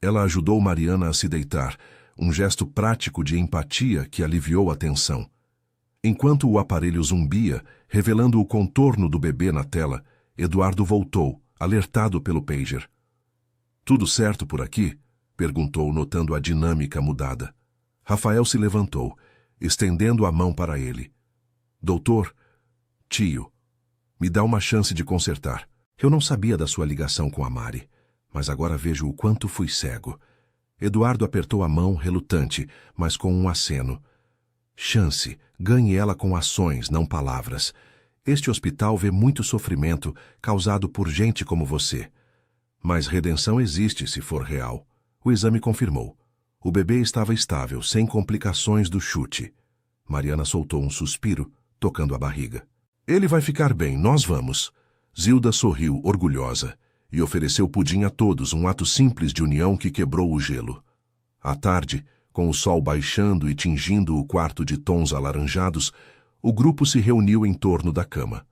Ela ajudou Mariana a se deitar, um gesto prático de empatia que aliviou a tensão. Enquanto o aparelho zumbia, revelando o contorno do bebê na tela, Eduardo voltou, alertado pelo pager. Tudo certo por aqui? Perguntou, notando a dinâmica mudada. Rafael se levantou, estendendo a mão para ele. Doutor, tio, me dá uma chance de consertar. Eu não sabia da sua ligação com a Mari, mas agora vejo o quanto fui cego. Eduardo apertou a mão, relutante, mas com um aceno. Chance, ganhe ela com ações, não palavras. Este hospital vê muito sofrimento causado por gente como você. Mas redenção existe se for real. O exame confirmou. O bebê estava estável, sem complicações do chute. Mariana soltou um suspiro, tocando a barriga. Ele vai ficar bem, nós vamos. Zilda sorriu, orgulhosa, e ofereceu pudim a todos, um ato simples de união que quebrou o gelo. À tarde, com o sol baixando e tingindo o quarto de tons alaranjados, o grupo se reuniu em torno da cama.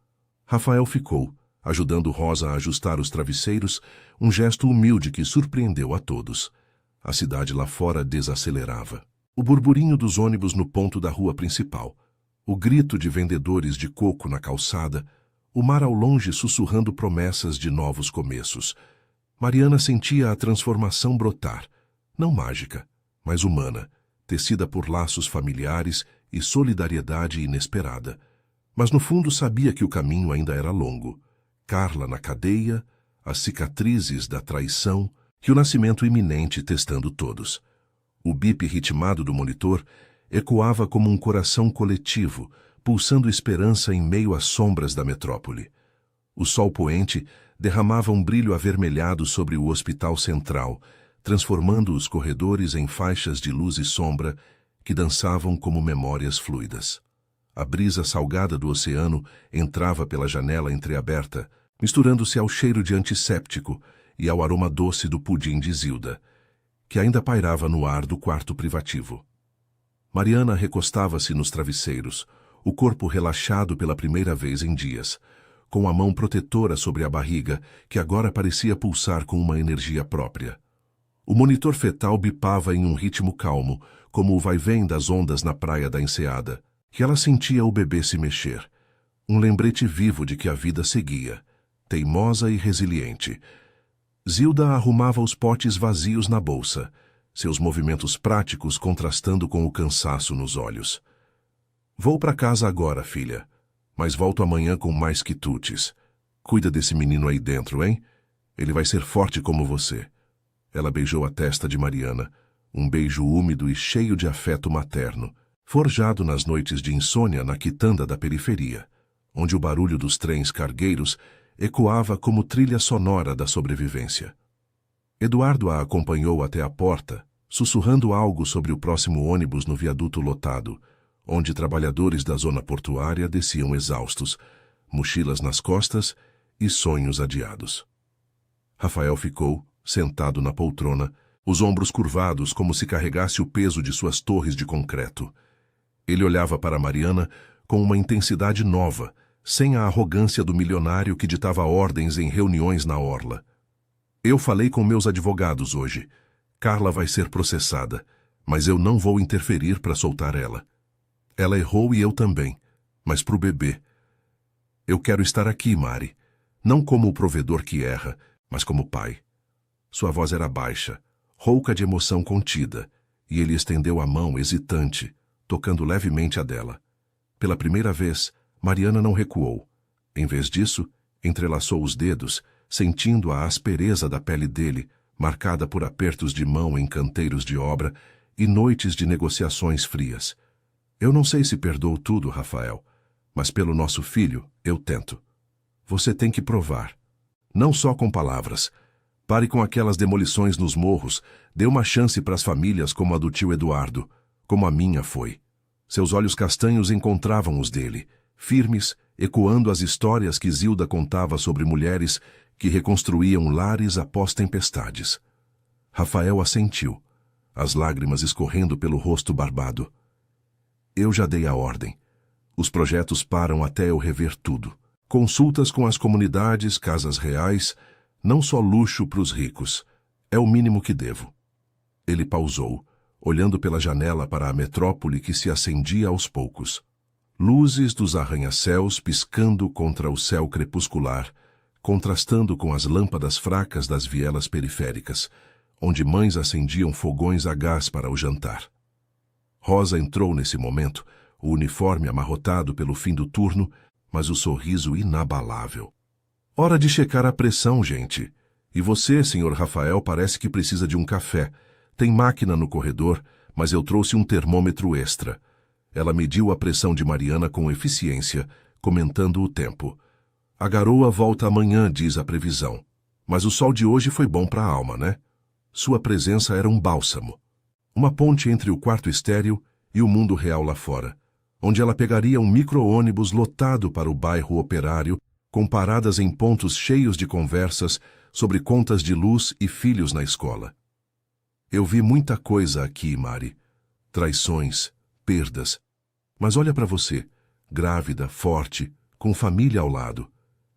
Rafael ficou, ajudando Rosa a ajustar os travesseiros, um gesto humilde que surpreendeu a todos. A cidade lá fora desacelerava. O burburinho dos ônibus no ponto da rua principal, o grito de vendedores de coco na calçada, o mar ao longe sussurrando promessas de novos começos. Mariana sentia a transformação brotar, não mágica, mas humana, tecida por laços familiares e solidariedade inesperada. Mas no fundo sabia que o caminho ainda era longo. Carla na cadeia, as cicatrizes da traição e o nascimento iminente testando todos. O bip ritmado do monitor ecoava como um coração coletivo, pulsando esperança em meio às sombras da metrópole. O sol poente derramava um brilho avermelhado sobre o hospital central, transformando os corredores em faixas de luz e sombra que dançavam como memórias fluidas. A brisa salgada do oceano entrava pela janela entreaberta, misturando-se ao cheiro de antisséptico e ao aroma doce do pudim de Zilda, que ainda pairava no ar do quarto privativo. Mariana recostava-se nos travesseiros, o corpo relaxado pela primeira vez em dias, com a mão protetora sobre a barriga, que agora parecia pulsar com uma energia própria. O monitor fetal bipava em um ritmo calmo, como o vai-vem das ondas na praia da Enseada, que ela sentia o bebê se mexer. Um lembrete vivo de que a vida seguia, teimosa e resiliente. Zilda arrumava os potes vazios na bolsa, seus movimentos práticos contrastando com o cansaço nos olhos. Vou para casa agora, filha, mas volto amanhã com mais quitutes. Cuida desse menino aí dentro, hein? Ele vai ser forte como você. Ela beijou a testa de Mariana, um beijo úmido e cheio de afeto materno, forjado nas noites de insônia na quitanda da periferia, onde o barulho dos trens cargueiros ecoava como trilha sonora da sobrevivência. Eduardo a acompanhou até a porta, sussurrando algo sobre o próximo ônibus no viaduto lotado, onde trabalhadores da zona portuária desciam exaustos, mochilas nas costas e sonhos adiados. Rafael ficou, sentado na poltrona, os ombros curvados como se carregasse o peso de suas torres de concreto. Ele olhava para Mariana com uma intensidade nova, sem a arrogância do milionário que ditava ordens em reuniões na orla. Eu falei com meus advogados hoje. Carla vai ser processada, mas eu não vou interferir para soltar ela. Ela errou e eu também, mas pro bebê. Eu quero estar aqui, Mari, não como o provedor que erra, mas como pai. Sua voz era baixa, rouca de emoção contida, e ele estendeu a mão hesitante, tocando levemente a dela. Pela primeira vez, Mariana não recuou. Em vez disso, entrelaçou os dedos, sentindo a aspereza da pele dele, marcada por apertos de mão em canteiros de obra e noites de negociações frias. Eu não sei se perdoo tudo, Rafael, mas pelo nosso filho, eu tento. Você tem que provar. Não só com palavras. Pare com aquelas demolições nos morros, dê uma chance para as famílias como a do tio Eduardo, como a minha foi. Seus olhos castanhos encontravam os dele, firmes, ecoando as histórias que Zilda contava sobre mulheres que reconstruíam lares após tempestades. Rafael assentiu, as lágrimas escorrendo pelo rosto barbado. Eu já dei a ordem. Os projetos param até eu rever tudo. Consultas com as comunidades, casas reais, não só luxo para os ricos. É o mínimo que devo. Ele pausou, olhando pela janela para a metrópole que se acendia aos poucos. Luzes dos arranha-céus piscando contra o céu crepuscular, contrastando com as lâmpadas fracas das vielas periféricas, onde mães acendiam fogões a gás para o jantar. Rosa entrou nesse momento, o uniforme amarrotado pelo fim do turno, mas o sorriso inabalável. Hora de checar a pressão, gente. E você, senhor Rafael, parece que precisa de um café. Tem máquina no corredor, mas eu trouxe um termômetro extra. Ela mediu a pressão de Mariana com eficiência, comentando o tempo. A garoa volta amanhã, diz a previsão. Mas o sol de hoje foi bom para a alma, né? Sua presença era um bálsamo. Uma ponte entre o quarto estéril e o mundo real lá fora, onde ela pegaria um micro-ônibus lotado para o bairro operário, com paradas em pontos cheios de conversas sobre contas de luz e filhos na escola. Eu vi muita coisa aqui, Mari. Traições, perdas. Mas olha para você, grávida, forte, com família ao lado.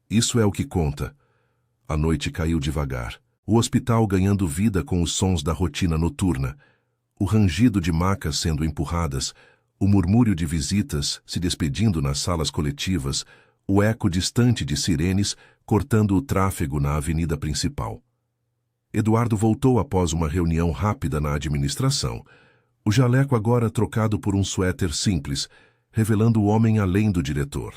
Isso é o que conta. A noite caiu devagar. O hospital ganhando vida com os sons da rotina noturna. O rangido de macas sendo empurradas, o murmúrio de visitas se despedindo nas salas coletivas, o eco distante de sirenes cortando o tráfego na avenida principal. Eduardo voltou após uma reunião rápida na administração, o jaleco agora trocado por um suéter simples, revelando o homem além do diretor.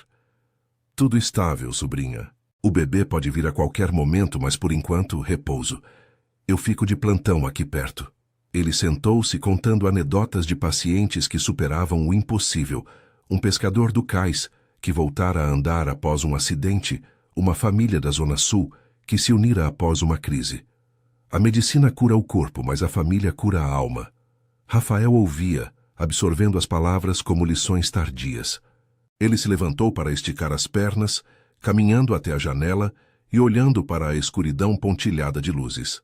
Tudo estável, sobrinha. O bebê pode vir a qualquer momento, mas por enquanto, repouso. Eu fico de plantão aqui perto. Ele sentou-se contando anedotas de pacientes que superavam o impossível, um pescador do cais, que voltara a andar após um acidente, uma família da Zona Sul, que se unira após uma crise. A medicina cura o corpo, mas a família cura a alma. Rafael ouvia, absorvendo as palavras como lições tardias. Ele se levantou para esticar as pernas, caminhando até a janela e olhando para a escuridão pontilhada de luzes.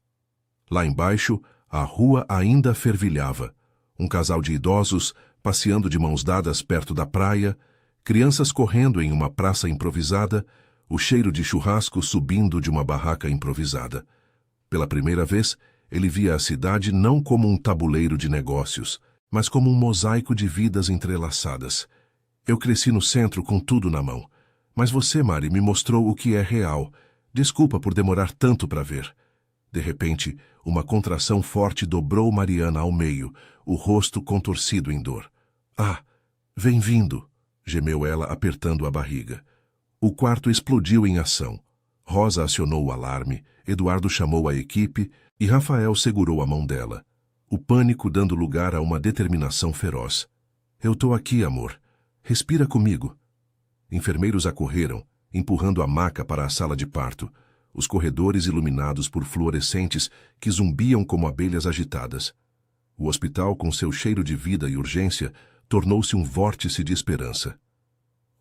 Lá embaixo, a rua ainda fervilhava. Um casal de idosos passeando de mãos dadas perto da praia, crianças correndo em uma praça improvisada, o cheiro de churrasco subindo de uma barraca improvisada. Pela primeira vez, ele via a cidade não como um tabuleiro de negócios, mas como um mosaico de vidas entrelaçadas. Eu cresci no centro com tudo na mão. Mas você, Mari, me mostrou o que é real. Desculpa por demorar tanto para ver. De repente, uma contração forte dobrou Mariana ao meio, o rosto contorcido em dor. Ah, Vem vindo, gemeu ela apertando a barriga. O quarto explodiu em ação. Rosa acionou o alarme, Eduardo chamou a equipe e Rafael segurou a mão dela. O pânico dando lugar a uma determinação feroz. Eu tô aqui, amor. Respira comigo. Enfermeiros acorreram, empurrando a maca para a sala de parto, os corredores iluminados por fluorescentes que zumbiam como abelhas agitadas. O hospital, com seu cheiro de vida e urgência, tornou-se um vórtice de esperança.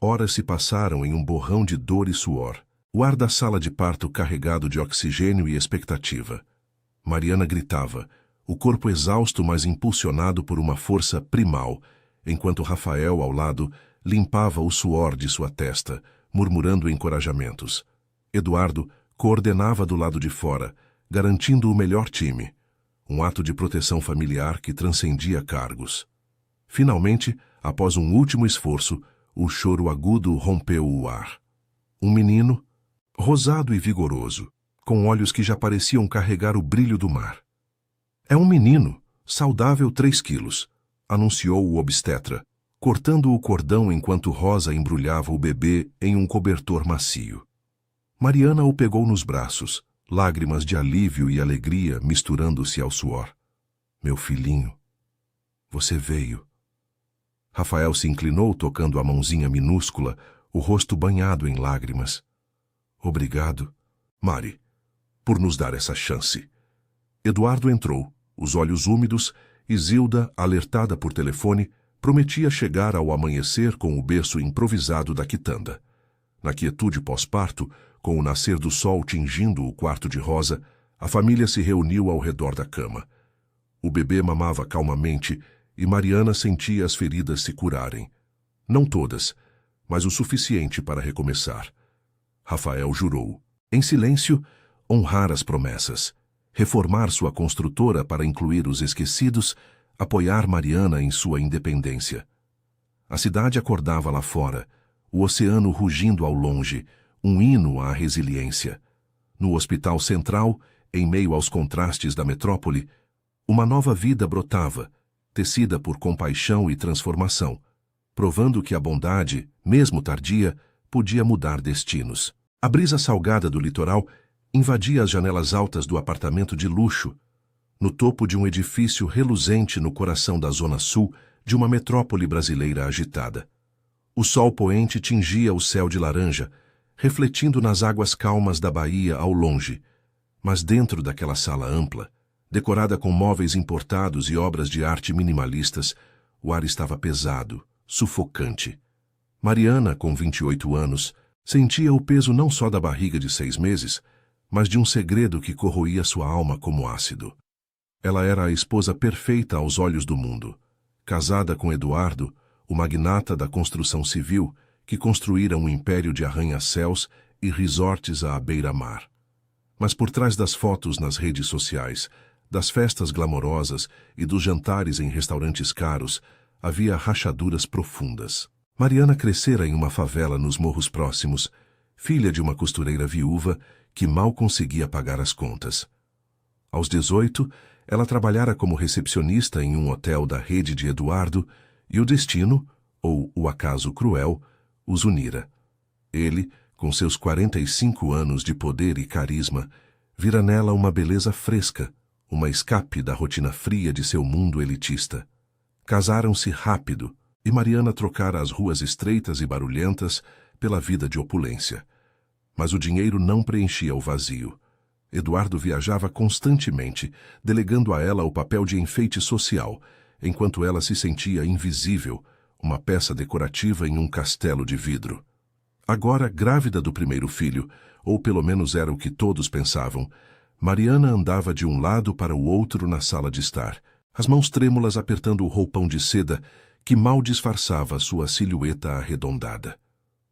Horas se passaram em um borrão de dor e suor. O ar da sala de parto carregado de oxigênio e expectativa. Mariana gritava, o corpo exausto mas impulsionado por uma força primal, enquanto Rafael, ao lado, limpava o suor de sua testa, murmurando encorajamentos. Eduardo coordenava do lado de fora, garantindo o melhor time. Um ato de proteção familiar que transcendia cargos. Finalmente, após um último esforço, o choro agudo rompeu o ar. Um menino, rosado e vigoroso, com olhos que já pareciam carregar o brilho do mar. É um menino, saudável 3 quilos, anunciou o obstetra, cortando o cordão enquanto Rosa embrulhava o bebê em um cobertor macio. Mariana o pegou nos braços, lágrimas de alívio e alegria misturando-se ao suor. Meu filhinho, você veio. Rafael se inclinou tocando a mãozinha minúscula, o rosto banhado em lágrimas. Obrigado, Mari, por nos dar essa chance. Eduardo entrou, os olhos úmidos, e Zilda, alertada por telefone, prometia chegar ao amanhecer com o berço improvisado da quitanda. Na quietude pós-parto, com o nascer do sol tingindo o quarto de Rosa, a família se reuniu ao redor da cama. O bebê mamava calmamente e Mariana sentia as feridas se curarem. Não todas, mas o suficiente para recomeçar. Rafael jurou, em silêncio, honrar as promessas, reformar sua construtora para incluir os esquecidos, apoiar Mariana em sua independência. A cidade acordava lá fora, o oceano rugindo ao longe, um hino à resiliência. No hospital central, em meio aos contrastes da metrópole, uma nova vida brotava, tecida por compaixão e transformação, provando que a bondade, mesmo tardia, podia mudar destinos. A brisa salgada do litoral invadia as janelas altas do apartamento de luxo, no topo de um edifício reluzente no coração da zona sul de uma metrópole brasileira agitada. O sol poente tingia o céu de laranja, refletindo nas águas calmas da baía ao longe, mas dentro daquela sala ampla, decorada com móveis importados e obras de arte minimalistas, o ar estava pesado, sufocante. Mariana, com 28 anos, sentia o peso não só da barriga de 6 meses, mas de um segredo que corroía sua alma como ácido. Ela era a esposa perfeita aos olhos do mundo, casada com Eduardo, o magnata da construção civil, que construíra um império de arranha-céus e resorts à beira-mar. Mas por trás das fotos nas redes sociais, das festas glamorosas e dos jantares em restaurantes caros, havia rachaduras profundas. Mariana crescera em uma favela nos morros próximos, filha de uma costureira viúva que mal conseguia pagar as contas. Aos 18, ela trabalhara como recepcionista em um hotel da rede de Eduardo e o destino, ou o acaso cruel, os unira. Ele, com seus 45 anos de poder e carisma, vira nela uma beleza fresca, uma escape da rotina fria de seu mundo elitista. Casaram-se rápido, e Mariana trocara as ruas estreitas e barulhentas pela vida de opulência. Mas o dinheiro não preenchia o vazio. Eduardo viajava constantemente, delegando a ela o papel de enfeite social, enquanto ela se sentia invisível, uma peça decorativa em um castelo de vidro. Agora, grávida do primeiro filho, ou pelo menos era o que todos pensavam, Mariana andava de um lado para o outro na sala de estar, as mãos trêmulas apertando o roupão de seda que mal disfarçava sua silhueta arredondada.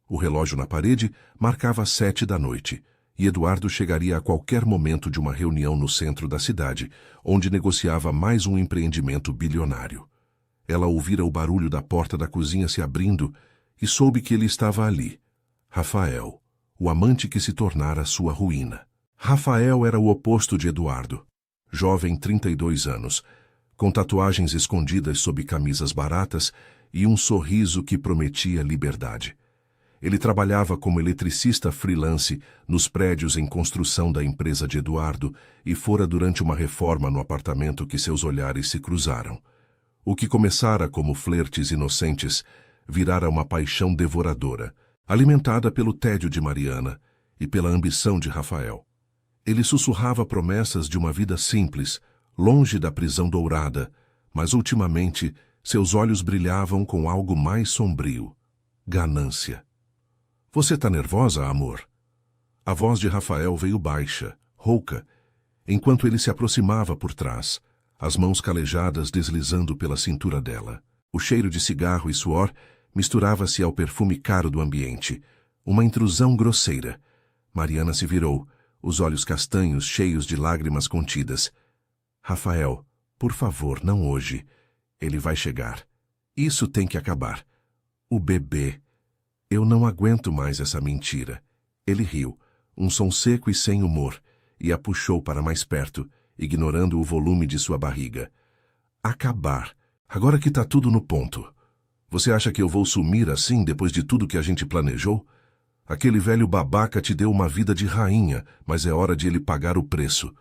O relógio na parede marcava 7 da noite, e Eduardo chegaria a qualquer momento de uma reunião no centro da cidade, onde negociava mais um empreendimento bilionário. Ela ouvira o barulho da porta da cozinha se abrindo e soube que ele estava ali. Rafael, o amante que se tornara sua ruína. Rafael era o oposto de Eduardo. Jovem 32 anos, com tatuagens escondidas sob camisas baratas e um sorriso que prometia liberdade. Ele trabalhava como eletricista freelance nos prédios em construção da empresa de Eduardo e fora durante uma reforma no apartamento que seus olhares se cruzaram. O que começara como flertes inocentes virara uma paixão devoradora, alimentada pelo tédio de Mariana e pela ambição de Rafael. Ele sussurrava promessas de uma vida simples, longe da prisão dourada, mas ultimamente seus olhos brilhavam com algo mais sombrio: ganância. Você tá nervosa, amor? A voz de Rafael veio baixa, rouca, enquanto ele se aproximava por trás, as mãos calejadas deslizando pela cintura dela. O cheiro de cigarro e suor misturava-se ao perfume caro do ambiente, uma intrusão grosseira. Mariana se virou, os olhos castanhos cheios de lágrimas contidas. Rafael, por favor, não hoje. Ele vai chegar. Isso tem que acabar. O bebê. Eu não aguento mais essa mentira. Ele riu, um som seco e sem humor, e a puxou para mais perto, ignorando o volume de sua barriga. Acabar. Agora que tá tudo no ponto. Você acha que eu vou sumir assim depois de tudo que a gente planejou? Aquele velho babaca te deu uma vida de rainha, mas é hora de ele pagar o preço.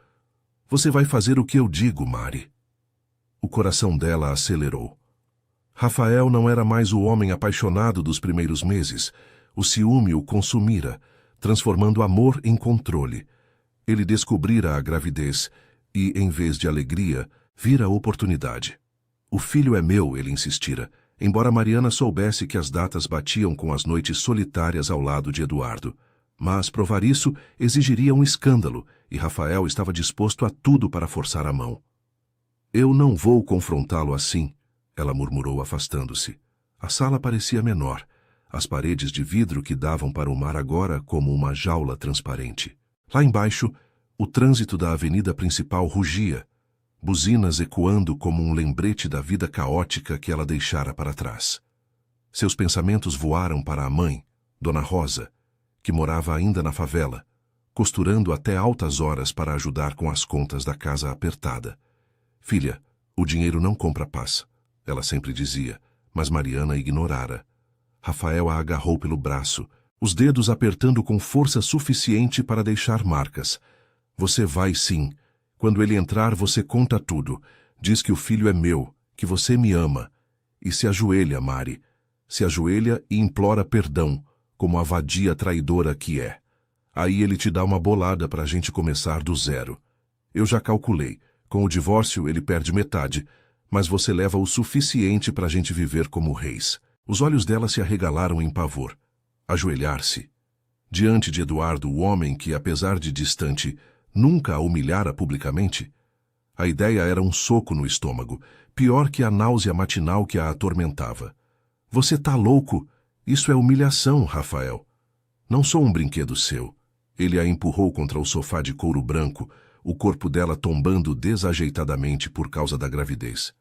Você vai fazer o que eu digo, Mari. O coração dela acelerou. Rafael não era mais o homem apaixonado dos primeiros meses. O ciúme o consumira, transformando amor em controle. Ele descobrira a gravidez e, em vez de alegria, vira oportunidade. O filho é meu, ele insistira, embora Mariana soubesse que as datas batiam com as noites solitárias ao lado de Eduardo. Mas provar isso exigiria um escândalo, e Rafael estava disposto a tudo para forçar a mão. Eu não vou confrontá-lo assim, ela murmurou afastando-se. A sala parecia menor, as paredes de vidro que davam para o mar agora como uma jaula transparente. Lá embaixo, o trânsito da avenida principal rugia, buzinas ecoando como um lembrete da vida caótica que ela deixara para trás. Seus pensamentos voaram para a mãe, Dona Rosa, que morava ainda na favela, costurando até altas horas para ajudar com as contas da casa apertada. Filha, o dinheiro não compra paz, ela sempre dizia, mas Mariana ignorara. Rafael a agarrou pelo braço, os dedos apertando com força suficiente para deixar marcas. Você vai sim. Quando ele entrar, você conta tudo. Diz que o filho é meu, que você me ama. E se ajoelha, Mari. Se ajoelha e implora perdão, como a vadia traidora que é. Aí ele te dá uma bolada para a gente começar do zero. Eu já calculei. Com o divórcio, ele perde metade, mas você leva o suficiente para a gente viver como reis. Os olhos dela se arregalaram em pavor. Ajoelhar-se. Diante de Eduardo, o homem que, apesar de distante, nunca a humilhara publicamente? A ideia era um soco no estômago, pior que a náusea matinal que a atormentava. Você tá louco? Isso é humilhação, Rafael. Não sou um brinquedo seu. Ele a empurrou contra o sofá de couro branco, o corpo dela tombando desajeitadamente por causa da gravidez.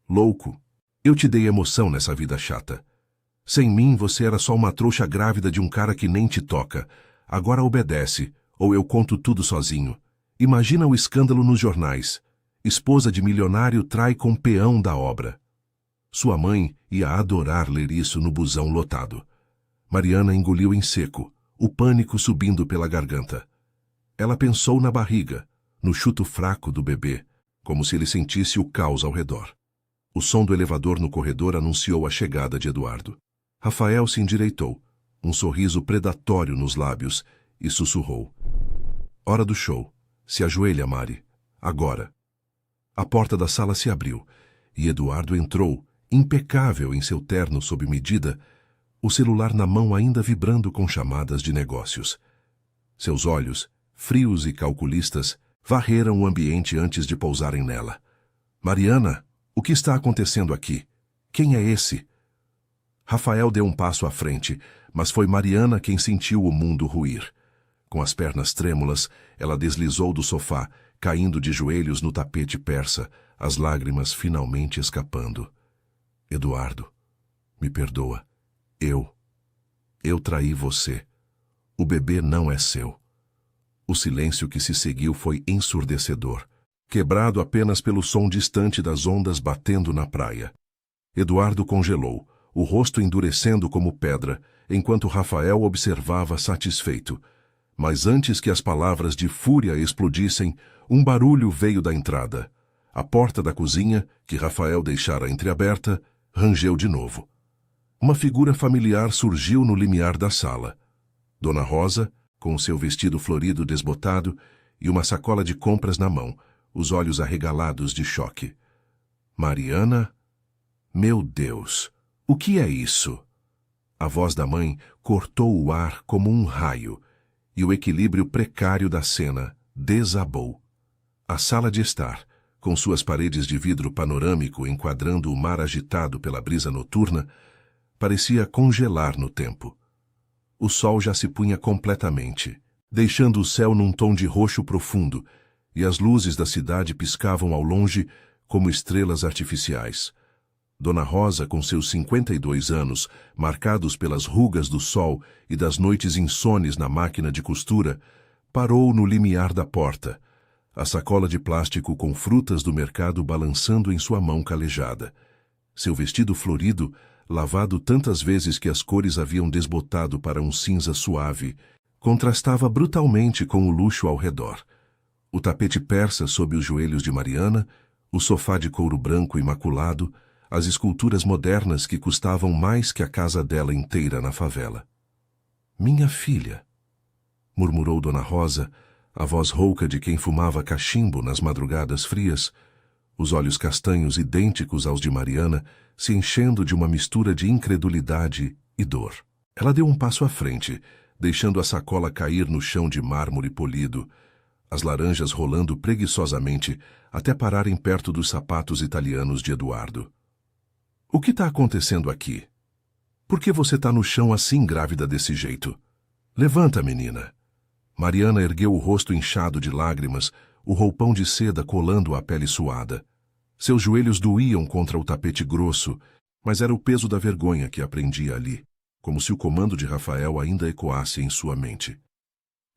Louco. Eu te dei emoção nessa vida chata. Sem mim, você era só uma trouxa grávida de um cara que nem te toca. Agora obedece, ou eu conto tudo sozinho. Imagina o escândalo nos jornais. Esposa de milionário trai com peão da obra. Sua mãe ia adorar ler isso no busão lotado. Mariana engoliu em seco, o pânico subindo pela garganta. Ela pensou na barriga, no chuto fraco do bebê, como se ele sentisse o caos ao redor. O som do elevador no corredor anunciou a chegada de Eduardo. Rafael se endireitou, um sorriso predatório nos lábios, e sussurrou. Hora do show. Se ajoelha, Mari. Agora. A porta da sala se abriu, e Eduardo entrou, impecável em seu terno sob medida, o celular na mão ainda vibrando com chamadas de negócios. Seus olhos, frios e calculistas, varreram o ambiente antes de pousarem nela. Mariana, o que está acontecendo aqui? Quem é esse? Rafael deu um passo à frente, mas foi Mariana quem sentiu o mundo ruir. Com as pernas trêmulas, ela deslizou do sofá, caindo de joelhos no tapete persa, as lágrimas finalmente escapando. Eduardo, me perdoa. Eu traí você. O bebê não é seu. O silêncio que se seguiu foi ensurdecedor, quebrado apenas pelo som distante das ondas batendo na praia. Eduardo congelou, o rosto endurecendo como pedra, enquanto Rafael observava satisfeito. Mas antes que as palavras de fúria explodissem, um barulho veio da entrada. A porta da cozinha, que Rafael deixara entreaberta, rangeu de novo. Uma figura familiar surgiu no limiar da sala. Dona Rosa, com seu vestido florido desbotado e uma sacola de compras na mão, os olhos arregalados de choque. Mariana? Meu Deus, o que é isso? A voz da mãe cortou o ar como um raio, e o equilíbrio precário da cena desabou. A sala de estar, com suas paredes de vidro panorâmico enquadrando o mar agitado pela brisa noturna, parecia congelar no tempo. O sol já se punha completamente, deixando o céu num tom de roxo profundo, e as luzes da cidade piscavam ao longe como estrelas artificiais. Dona Rosa, com seus 52 anos, marcados pelas rugas do sol e das noites insones na máquina de costura, parou no limiar da porta, a sacola de plástico com frutas do mercado balançando em sua mão calejada. Seu vestido florido, lavado tantas vezes que as cores haviam desbotado para um cinza suave, contrastava brutalmente com o luxo ao redor. O tapete persa sob os joelhos de Mariana, o sofá de couro branco imaculado, as esculturas modernas que custavam mais que a casa dela inteira na favela. Minha filha, murmurou Dona Rosa, a voz rouca de quem fumava cachimbo nas madrugadas frias, os olhos castanhos idênticos aos de Mariana se enchendo de uma mistura de incredulidade e dor. Ela deu um passo à frente, deixando a sacola cair no chão de mármore polido, as laranjas rolando preguiçosamente até pararem perto dos sapatos italianos de Eduardo. O que está acontecendo aqui? Por que você está no chão assim grávida desse jeito? Levanta, menina. Mariana ergueu o rosto inchado de lágrimas, o roupão de seda colando a pele suada. Seus joelhos doíam contra o tapete grosso, mas era o peso da vergonha que a prendia ali, como se o comando de Rafael ainda ecoasse em sua mente.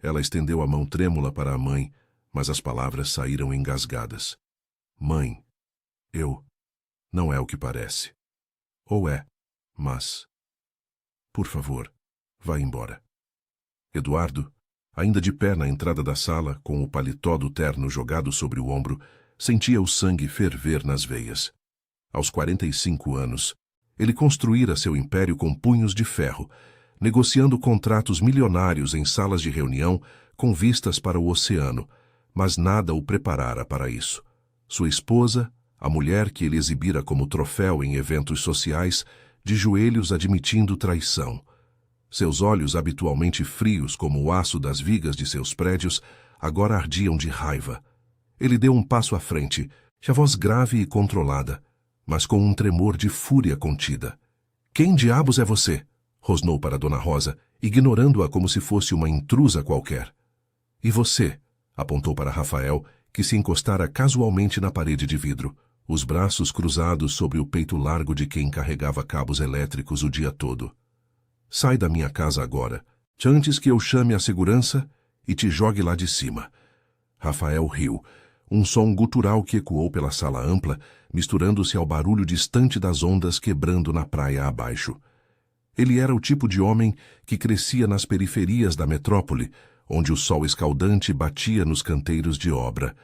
Ela estendeu a mão trêmula para a mãe, mas as palavras saíram engasgadas. Mãe, não é o que parece. Ou é, mas... Por favor, vá embora. Eduardo, ainda de pé na entrada da sala, com o paletó do terno jogado sobre o ombro, sentia o sangue ferver nas veias. Aos 45 anos, ele construíra seu império com punhos de ferro, negociando contratos milionários em salas de reunião com vistas para o oceano, mas nada o preparara para isso. Sua esposa, a mulher que ele exibira como troféu em eventos sociais, de joelhos admitindo traição. Seus olhos, habitualmente frios como o aço das vigas de seus prédios, agora ardiam de raiva. Ele deu um passo à frente, a voz grave e controlada, mas com um tremor de fúria contida. Quem diabos é você? Rosnou para Dona Rosa, ignorando-a como se fosse uma intrusa qualquer. E você? Apontou para Rafael, que se encostara casualmente na parede de vidro, os braços cruzados sobre o peito largo de quem carregava cabos elétricos o dia todo. Sai da minha casa agora, antes que eu chame a segurança e te jogue lá de cima. Rafael riu, um som gutural que ecoou pela sala ampla, misturando-se ao barulho distante das ondas quebrando na praia abaixo. Ele era o tipo de homem que crescia nas periferias da metrópole, onde o sol escaldante batia nos canteiros de obra,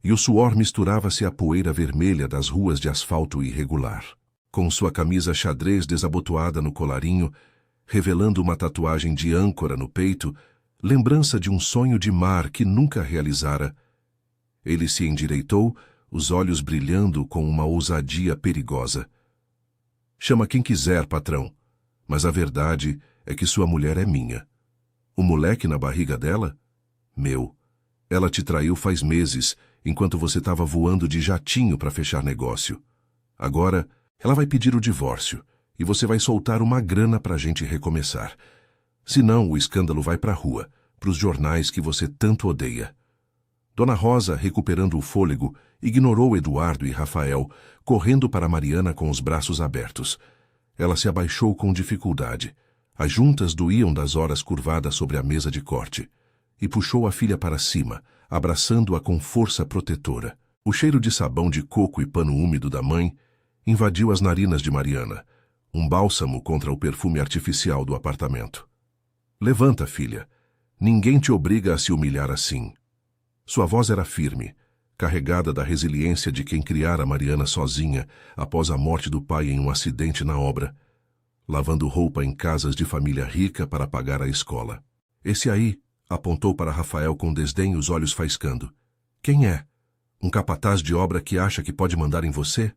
e o suor misturava-se à poeira vermelha das ruas de asfalto irregular. Com sua camisa xadrez desabotoada no colarinho, revelando uma tatuagem de âncora no peito, lembrança de um sonho de mar que nunca realizara, ele se endireitou, os olhos brilhando com uma ousadia perigosa. Chama quem quiser, patrão, mas a verdade é que sua mulher é minha. O moleque na barriga dela? Meu. Ela te traiu faz meses, enquanto você estava voando de jatinho para fechar negócio. Agora, ela vai pedir o divórcio, e você vai soltar uma grana para a gente recomeçar. Senão, o escândalo vai para a rua, para os jornais que você tanto odeia. Dona Rosa, recuperando o fôlego, ignorou Eduardo e Rafael, correndo para Mariana com os braços abertos. Ela se abaixou com dificuldade. As juntas doíam das horas curvadas sobre a mesa de corte, e puxou a filha para cima, abraçando-a com força protetora. O cheiro de sabão de coco e pano úmido da mãe invadiu as narinas de Mariana, um bálsamo contra o perfume artificial do apartamento. Levanta, filha. Ninguém te obriga a se humilhar assim. Sua voz era firme, carregada da resiliência de quem criara Mariana sozinha após a morte do pai em um acidente na obra, lavando roupa em casas de família rica para pagar a escola. Esse aí, apontou para Rafael com desdém, os olhos faiscando. Quem é? Um capataz de obra que acha que pode mandar em você?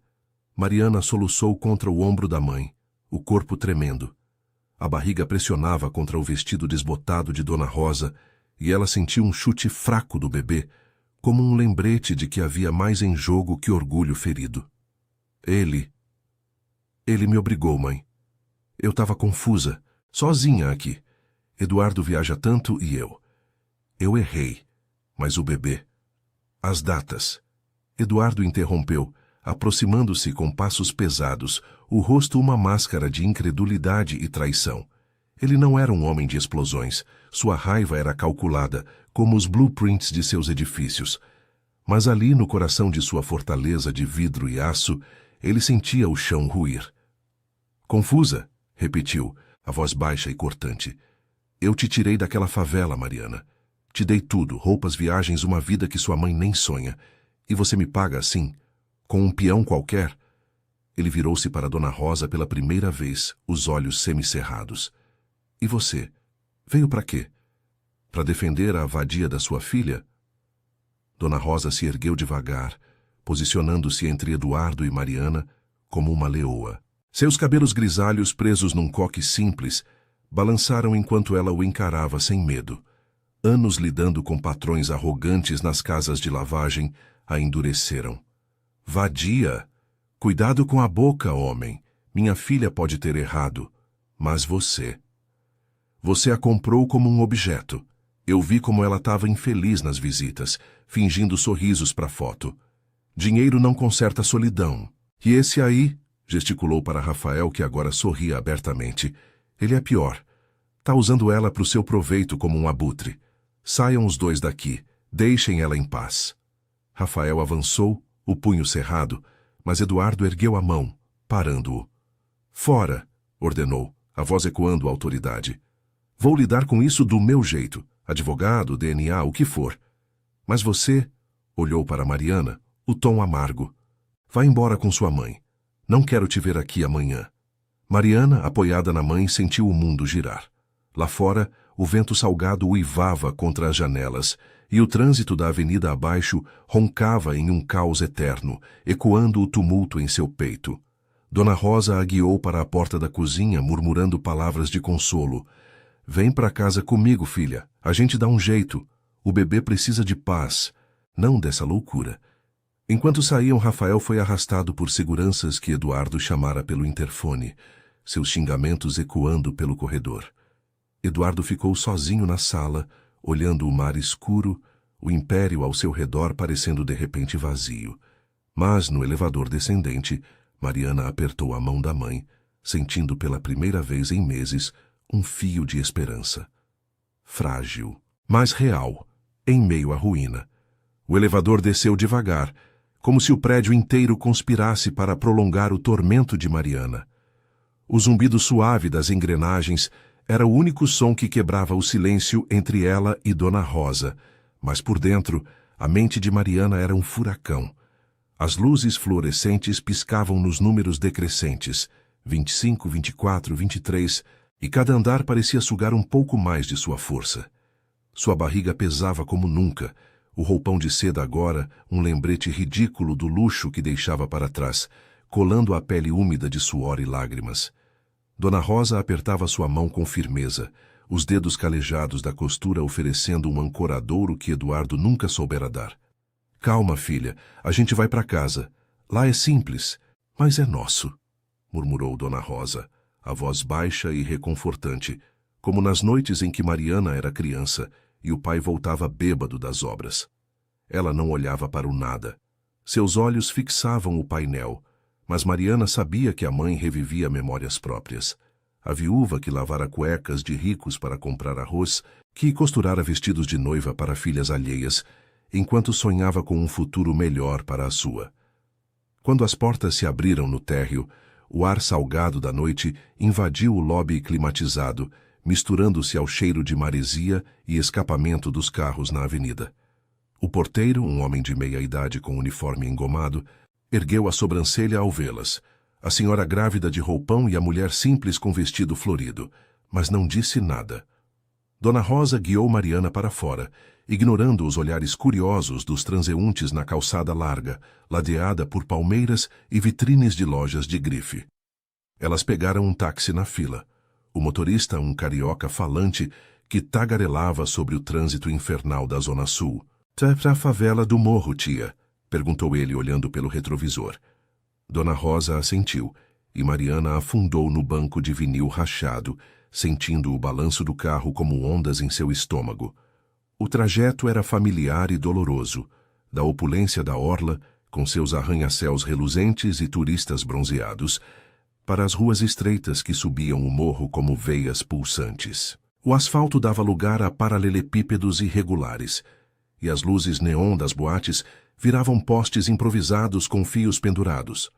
Mariana soluçou contra o ombro da mãe, o corpo tremendo. A barriga pressionava contra o vestido desbotado de Dona Rosa e ela sentiu um chute fraco do bebê, como um lembrete de que havia mais em jogo que orgulho ferido. Ele me obrigou, mãe. Eu estava confusa, sozinha aqui. Eduardo viaja tanto e eu. Eu errei, mas o bebê... As datas. Eduardo interrompeu, aproximando-se com passos pesados, o rosto uma máscara de incredulidade e traição. Ele não era um homem de explosões. Sua raiva era calculada, como os blueprints de seus edifícios. Mas ali, no coração de sua fortaleza de vidro e aço, ele sentia o chão ruir. Confusa, repetiu, a voz baixa e cortante. Eu te tirei daquela favela, Mariana. Te dei tudo, roupas, viagens, uma vida que sua mãe nem sonha. E você me paga assim? Com um peão qualquer? Ele virou-se para Dona Rosa pela primeira vez, os olhos semicerrados. E você? Veio para quê? Para defender a vadia da sua filha? Dona Rosa se ergueu devagar, posicionando-se entre Eduardo e Mariana como uma leoa. Seus cabelos grisalhos presos num coque simples balançaram enquanto ela o encarava sem medo. Anos lidando com patrões arrogantes nas casas de lavagem a endureceram. Vadia! Cuidado com a boca, homem. Minha filha pode ter errado, mas você... Você a comprou como um objeto. Eu vi como ela estava infeliz nas visitas, fingindo sorrisos para foto. Dinheiro não conserta solidão. E esse aí, gesticulou para Rafael, que agora sorria abertamente, ele é pior. Tá usando ela para o seu proveito como um abutre. Saiam os dois daqui. Deixem ela em paz. Rafael avançou, o punho cerrado, mas Eduardo ergueu a mão, parando-o. Fora, ordenou, a voz ecoando a autoridade. Vou lidar com isso do meu jeito, advogado, DNA, o que for. Mas você, olhou para Mariana, o tom amargo. Vá embora com sua mãe. Não quero te ver aqui amanhã. Mariana, apoiada na mãe, sentiu o mundo girar. Lá fora, o vento salgado uivava contra as janelas, e o trânsito da avenida abaixo roncava em um caos eterno, ecoando o tumulto em seu peito. Dona Rosa a guiou para a porta da cozinha, murmurando palavras de consolo. Vem para casa comigo, filha. A gente dá um jeito. O bebê precisa de paz, não dessa loucura. Enquanto saíam, Rafael foi arrastado por seguranças que Eduardo chamara pelo interfone, seus xingamentos ecoando pelo corredor. Eduardo ficou sozinho na sala, olhando o mar escuro, o império ao seu redor parecendo de repente vazio. Mas, no elevador descendente, Mariana apertou a mão da mãe, sentindo pela primeira vez em meses um fio de esperança. Frágil, mas real, em meio à ruína. O elevador desceu devagar, como se o prédio inteiro conspirasse para prolongar o tormento de Mariana. O zumbido suave das engrenagens era o único som que quebrava o silêncio entre ela e Dona Rosa, mas por dentro, a mente de Mariana era um furacão. As luzes fluorescentes piscavam nos números decrescentes, 25, 24, 23, e cada andar parecia sugar um pouco mais de sua força. Sua barriga pesava como nunca, o roupão de seda agora um lembrete ridículo do luxo que deixava para trás, colando a pele úmida de suor e lágrimas. Dona Rosa apertava sua mão com firmeza, os dedos calejados da costura oferecendo um ancoradouro que Eduardo nunca soubera dar. Calma, filha, a gente vai para casa. Lá é simples, mas é nosso, murmurou Dona Rosa, a voz baixa e reconfortante, como nas noites em que Mariana era criança e o pai voltava bêbado das obras. Ela não olhava para o nada. Seus olhos fixavam o painel, mas Mariana sabia que a mãe revivia memórias próprias. A viúva que lavara cuecas de ricos para comprar arroz, que costurara vestidos de noiva para filhas alheias, enquanto sonhava com um futuro melhor para a sua. Quando as portas se abriram no térreo, o ar salgado da noite invadiu o lobby climatizado, misturando-se ao cheiro de maresia e escapamento dos carros na avenida. O porteiro, um homem de meia-idade com uniforme engomado, ergueu a sobrancelha ao vê-las. A senhora grávida de roupão e a mulher simples com vestido florido, mas não disse nada. Dona Rosa guiou Mariana para fora, ignorando os olhares curiosos dos transeuntes na calçada larga, ladeada por palmeiras e vitrines de lojas de grife. Elas pegaram um táxi na fila. O motorista, um carioca falante, que tagarelava sobre o trânsito infernal da Zona Sul. "Tá pra favela do morro, tia?" perguntou ele olhando pelo retrovisor. Dona Rosa assentiu, e Mariana afundou no banco de vinil rachado, sentindo o balanço do carro como ondas em seu estômago. O trajeto era familiar e doloroso, da opulência da orla, com seus arranha-céus reluzentes e turistas bronzeados, para as ruas estreitas que subiam o morro como veias pulsantes. O asfalto dava lugar a paralelepípedos irregulares, e as luzes neon das boates viravam postes improvisados com fios pendurados.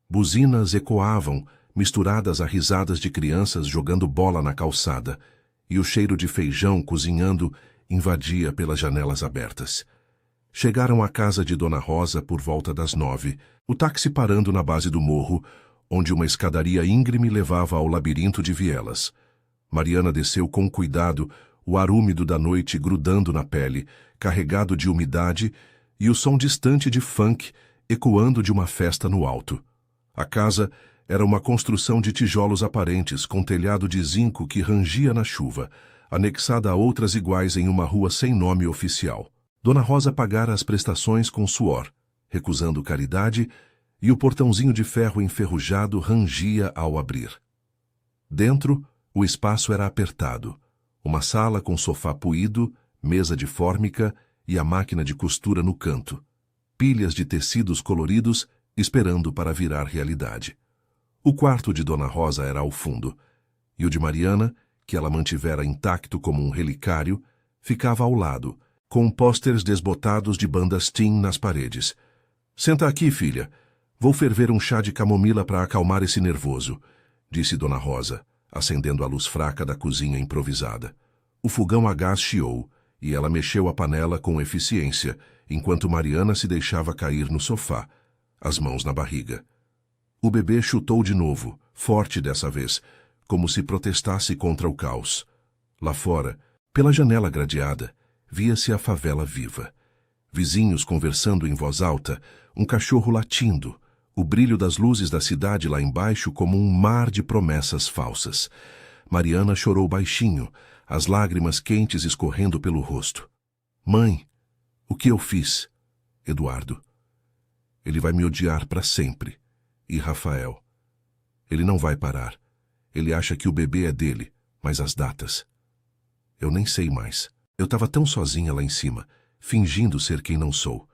Buzinas ecoavam, misturadas a risadas de crianças jogando bola na calçada, e o cheiro de feijão cozinhando invadia pelas janelas abertas. Chegaram à casa de Dona Rosa por volta das 9, o táxi parando na base do morro, onde uma escadaria íngreme levava ao labirinto de vielas. Mariana desceu com cuidado, o ar úmido da noite grudando na pele, carregado de umidade, e o som distante de funk ecoando de uma festa no alto. A casa era uma construção de tijolos aparentes com telhado de zinco que rangia na chuva, anexada a outras iguais em uma rua sem nome oficial. Dona Rosa pagara as prestações com suor, recusando caridade, e o portãozinho de ferro enferrujado rangia ao abrir. Dentro, o espaço era apertado. Uma sala com sofá puído, mesa de fórmica e a máquina de costura no canto. Pilhas de tecidos coloridos esperando para virar realidade. O quarto de Dona Rosa era ao fundo, e o de Mariana, que ela mantivera intacto como um relicário, ficava ao lado, com pôsteres desbotados de bandas teen nas paredes. "Senta aqui, filha. Vou ferver um chá de camomila para acalmar esse nervoso", disse Dona Rosa, acendendo a luz fraca da cozinha improvisada. O fogão a gás chiou, e ela mexeu a panela com eficiência, enquanto Mariana se deixava cair no sofá, as mãos na barriga. O bebê chutou de novo, forte dessa vez, como se protestasse contra o caos. Lá fora, pela janela gradeada, via-se a favela viva. Vizinhos conversando em voz alta, um cachorro latindo, o brilho das luzes da cidade lá embaixo como um mar de promessas falsas. Mariana chorou baixinho, as lágrimas quentes escorrendo pelo rosto. "Mãe, o que eu fiz?" "Eduardo. Ele vai me odiar para sempre. E Rafael. Ele não vai parar. Ele acha que o bebê é dele, mas as datas. Eu nem sei mais. Eu estava tão sozinha lá em cima, fingindo ser quem não sou.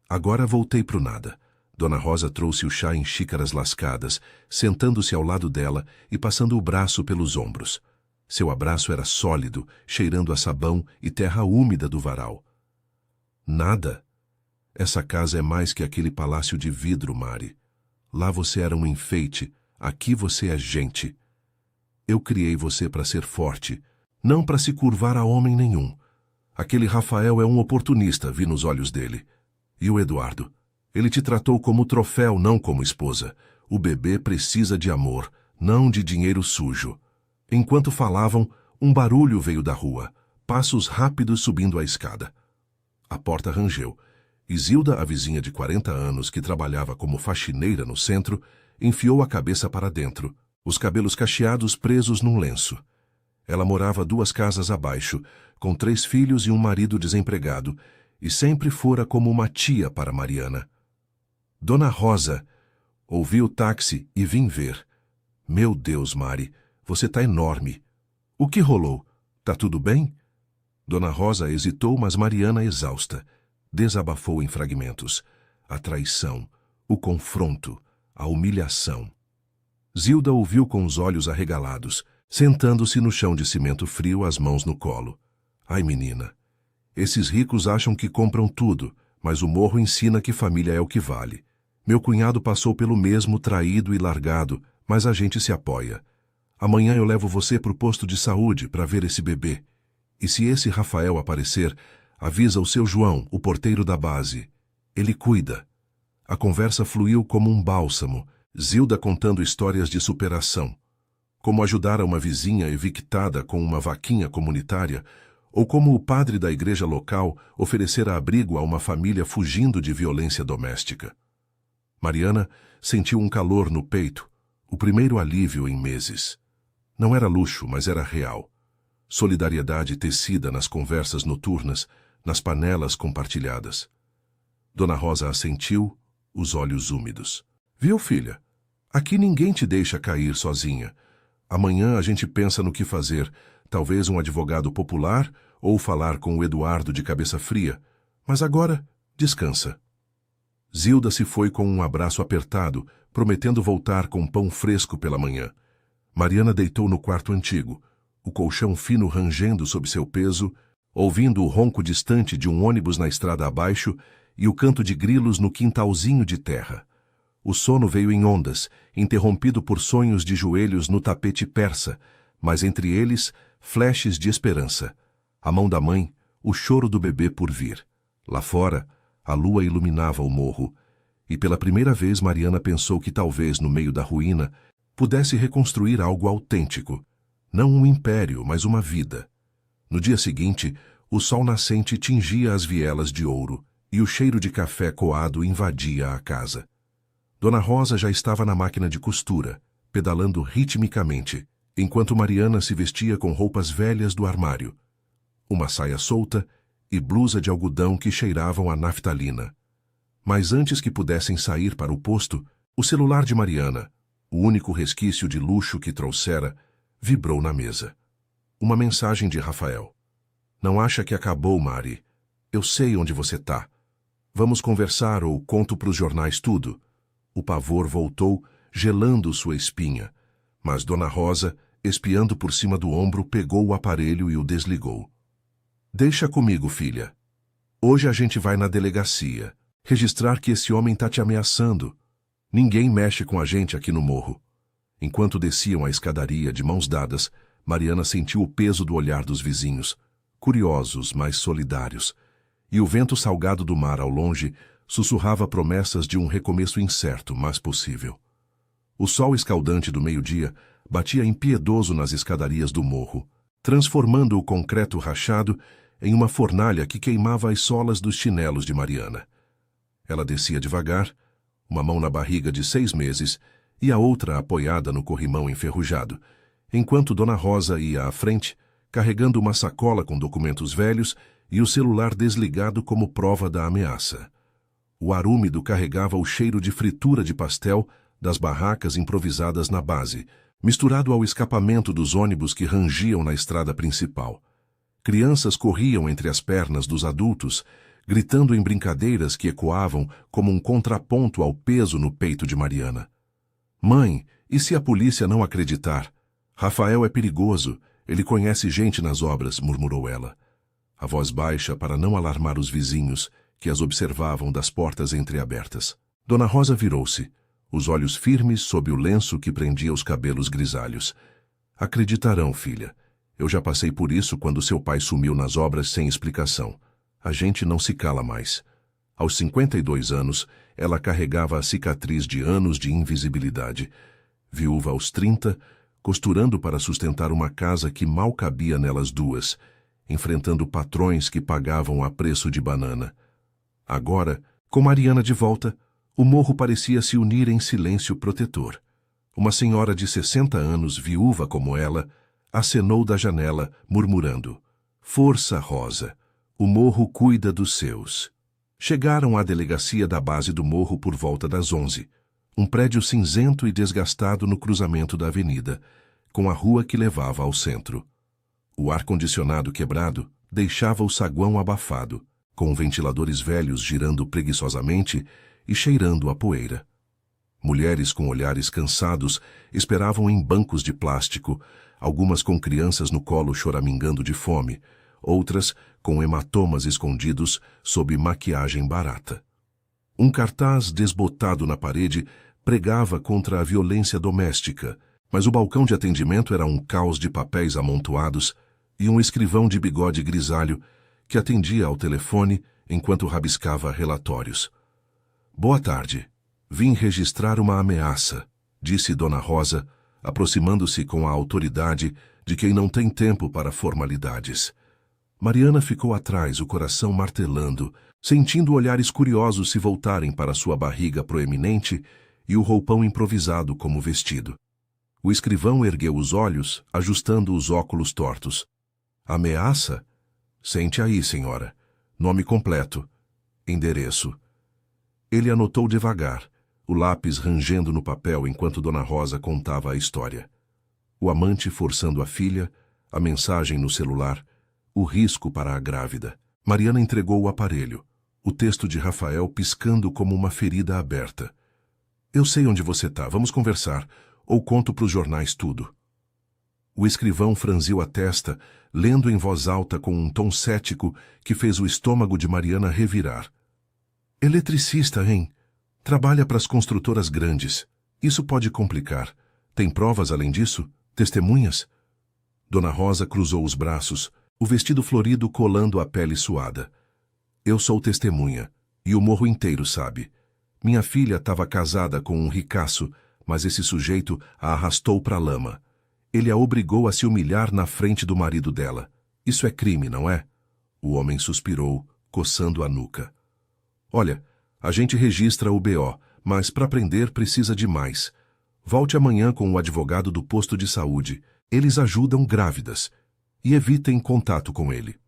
Agora voltei pro nada." Dona Rosa trouxe o chá em xícaras lascadas, sentando-se ao lado dela e passando o braço pelos ombros. Seu abraço era sólido, cheirando a sabão e terra úmida do varal. "Nada. Essa casa é mais que aquele palácio de vidro, Mari. Lá você era um enfeite, aqui você é gente. Eu criei você para ser forte, não para se curvar a homem nenhum. Aquele Rafael é um oportunista, vi nos olhos dele. E o Eduardo? Ele te tratou como troféu, não como esposa. O bebê precisa de amor, não de dinheiro sujo." Enquanto falavam, um barulho veio da rua, passos rápidos subindo a escada. A porta rangeu. Isilda, a vizinha de 40 anos que trabalhava como faxineira no centro, enfiou a cabeça para dentro, os cabelos cacheados presos num lenço. Ela morava 2 casas abaixo, com 3 filhos e um marido desempregado, e sempre fora como uma tia para Mariana. "Dona Rosa, ouvi o táxi e vim ver. Meu Deus, Mari, você tá enorme. O que rolou? Tá tudo bem?" Dona Rosa hesitou, mas Mariana, exausta, desabafou em fragmentos. A traição, o confronto, a humilhação. Zilda ouviu com os olhos arregalados, sentando-se no chão de cimento frio, as mãos no colo. "Ai, menina, esses ricos acham que compram tudo, mas o morro ensina que família é o que vale. Meu cunhado passou pelo mesmo, traído e largado, mas a gente se apoia. Amanhã eu levo você para o posto de saúde para ver esse bebê. E se esse Rafael aparecer, avisa o seu João, o porteiro da base. Ele cuida. A conversa fluiu como um bálsamo, Zilda contando histórias de superação. Como ajudar uma vizinha evictada com uma vaquinha comunitária, ou como o padre da igreja local oferecer abrigo a uma família fugindo de violência doméstica. Mariana sentiu um calor no peito, o primeiro alívio em meses. Não era luxo, mas era real. Solidariedade tecida nas conversas noturnas, nas panelas compartilhadas. Dona Rosa assentiu, os olhos úmidos. Viu, filha? Aqui ninguém te deixa cair sozinha. Amanhã a gente pensa no que fazer, talvez um advogado popular ou falar com o Eduardo de cabeça fria. Mas agora, descansa. Zilda se foi com um abraço apertado, prometendo voltar com pão fresco pela manhã. Mariana deitou no quarto antigo, o colchão fino rangendo sob seu peso, ouvindo o ronco distante de um ônibus na estrada abaixo e o canto de grilos no quintalzinho de terra. O sono veio em ondas, interrompido por sonhos de joelhos no tapete persa, mas entre eles, flashes de esperança. A mão da mãe, o choro do bebê por vir. Lá fora, a lua iluminava o morro, e pela primeira vez Mariana pensou que talvez, no meio da ruína, pudesse reconstruir algo autêntico. Não um império, mas uma vida. No dia seguinte, o sol nascente tingia as vielas de ouro, e o cheiro de café coado invadia a casa. Dona Rosa já estava na máquina de costura, pedalando ritmicamente, enquanto Mariana se vestia com roupas velhas do armário. Uma saia solta e blusa de algodão que cheiravam a naftalina. Mas antes que pudessem sair para o posto, o celular de Mariana, o único resquício de luxo que trouxera, vibrou na mesa. Uma mensagem de Rafael. Não acha que acabou, Mari? Eu sei onde você tá. Vamos conversar ou conto pros jornais tudo. O pavor voltou, gelando sua espinha, mas Dona Rosa, espiando por cima do ombro, pegou o aparelho e o desligou. Deixa comigo, filha. Hoje a gente vai na delegacia, registrar que esse homem tá te ameaçando. Ninguém mexe com a gente aqui no morro. Enquanto desciam a escadaria de mãos dadas, Mariana sentiu o peso do olhar dos vizinhos, curiosos, mas solidários, e o vento salgado do mar ao longe sussurrava promessas de um recomeço incerto, mas possível. O sol escaldante do meio-dia batia impiedoso nas escadarias do morro, transformando o concreto rachado em uma fornalha que queimava as solas dos chinelos de Mariana. Ela descia devagar, uma mão na barriga de 6 meses e a outra apoiada no corrimão enferrujado, enquanto Dona Rosa ia à frente, carregando uma sacola com documentos velhos e o celular desligado como prova da ameaça. O ar úmido carregava o cheiro de fritura de pastel das barracas improvisadas na base, misturado ao escapamento dos ônibus que rangiam na estrada principal. Crianças corriam entre as pernas dos adultos, gritando em brincadeiras que ecoavam como um contraponto ao peso no peito de Mariana. Mãe, e se a polícia não acreditar? Rafael é perigoso, ele conhece gente nas obras, murmurou ela. A voz baixa para não alarmar os vizinhos, que as observavam das portas entreabertas. Dona Rosa virou-se, os olhos firmes sob o lenço que prendia os cabelos grisalhos. Acreditarão, filha. Eu já passei por isso quando seu pai sumiu nas obras sem explicação. A gente não se cala mais. Aos 52 anos, ela carregava a cicatriz de anos de invisibilidade. Viúva aos 30, costurando para sustentar uma casa que mal cabia nelas duas, enfrentando patrões que pagavam a preço de banana. Agora, com Mariana de volta, o morro parecia se unir em silêncio protetor. Uma senhora de 60 anos, viúva como ela, acenou da janela, murmurando: "Força, Rosa, o morro cuida dos seus." Chegaram à delegacia da base do morro por volta das 11, um prédio cinzento e desgastado no cruzamento da avenida, com a rua que levava ao centro. O ar-condicionado quebrado deixava o saguão abafado, com ventiladores velhos girando preguiçosamente e cheirando a poeira. Mulheres com olhares cansados esperavam em bancos de plástico, algumas com crianças no colo choramingando de fome, outras com hematomas escondidos sob maquiagem barata. Um cartaz desbotado na parede pregava contra a violência doméstica, mas o balcão de atendimento era um caos de papéis amontoados e um escrivão de bigode grisalho que atendia ao telefone enquanto rabiscava relatórios. Boa tarde. Vim registrar uma ameaça, disse Dona Rosa, aproximando-se com a autoridade de quem não tem tempo para formalidades. Mariana ficou atrás, o coração martelando, sentindo olhares curiosos se voltarem para sua barriga proeminente e o roupão improvisado como vestido. O escrivão ergueu os olhos, ajustando os óculos tortos. Ameaça? Sente aí, senhora. Nome completo. Endereço. Ele anotou devagar, o lápis rangendo no papel enquanto Dona Rosa contava a história. O amante forçando a filha, a mensagem no celular, o risco para a grávida. Mariana entregou o aparelho, o texto de Rafael piscando como uma ferida aberta. Eu sei onde você está, vamos conversar, ou conto para os jornais tudo. O escrivão franziu a testa, lendo em voz alta com um tom cético que fez o estômago de Mariana revirar. Eletricista, hein? Trabalha para as construtoras grandes. Isso pode complicar. Tem provas além disso? Testemunhas? Dona Rosa cruzou os braços, o vestido florido colando a pele suada. Eu sou testemunha, e o morro inteiro sabe. Minha filha estava casada com um ricaço, mas esse sujeito a arrastou para a lama. Ele a obrigou a se humilhar na frente do marido dela. Isso é crime, não é? O homem suspirou, coçando a nuca. Olha, a gente registra o BO, mas para prender precisa de mais. Volte amanhã com o advogado do posto de saúde. Eles ajudam grávidas. E evitem contato com ele.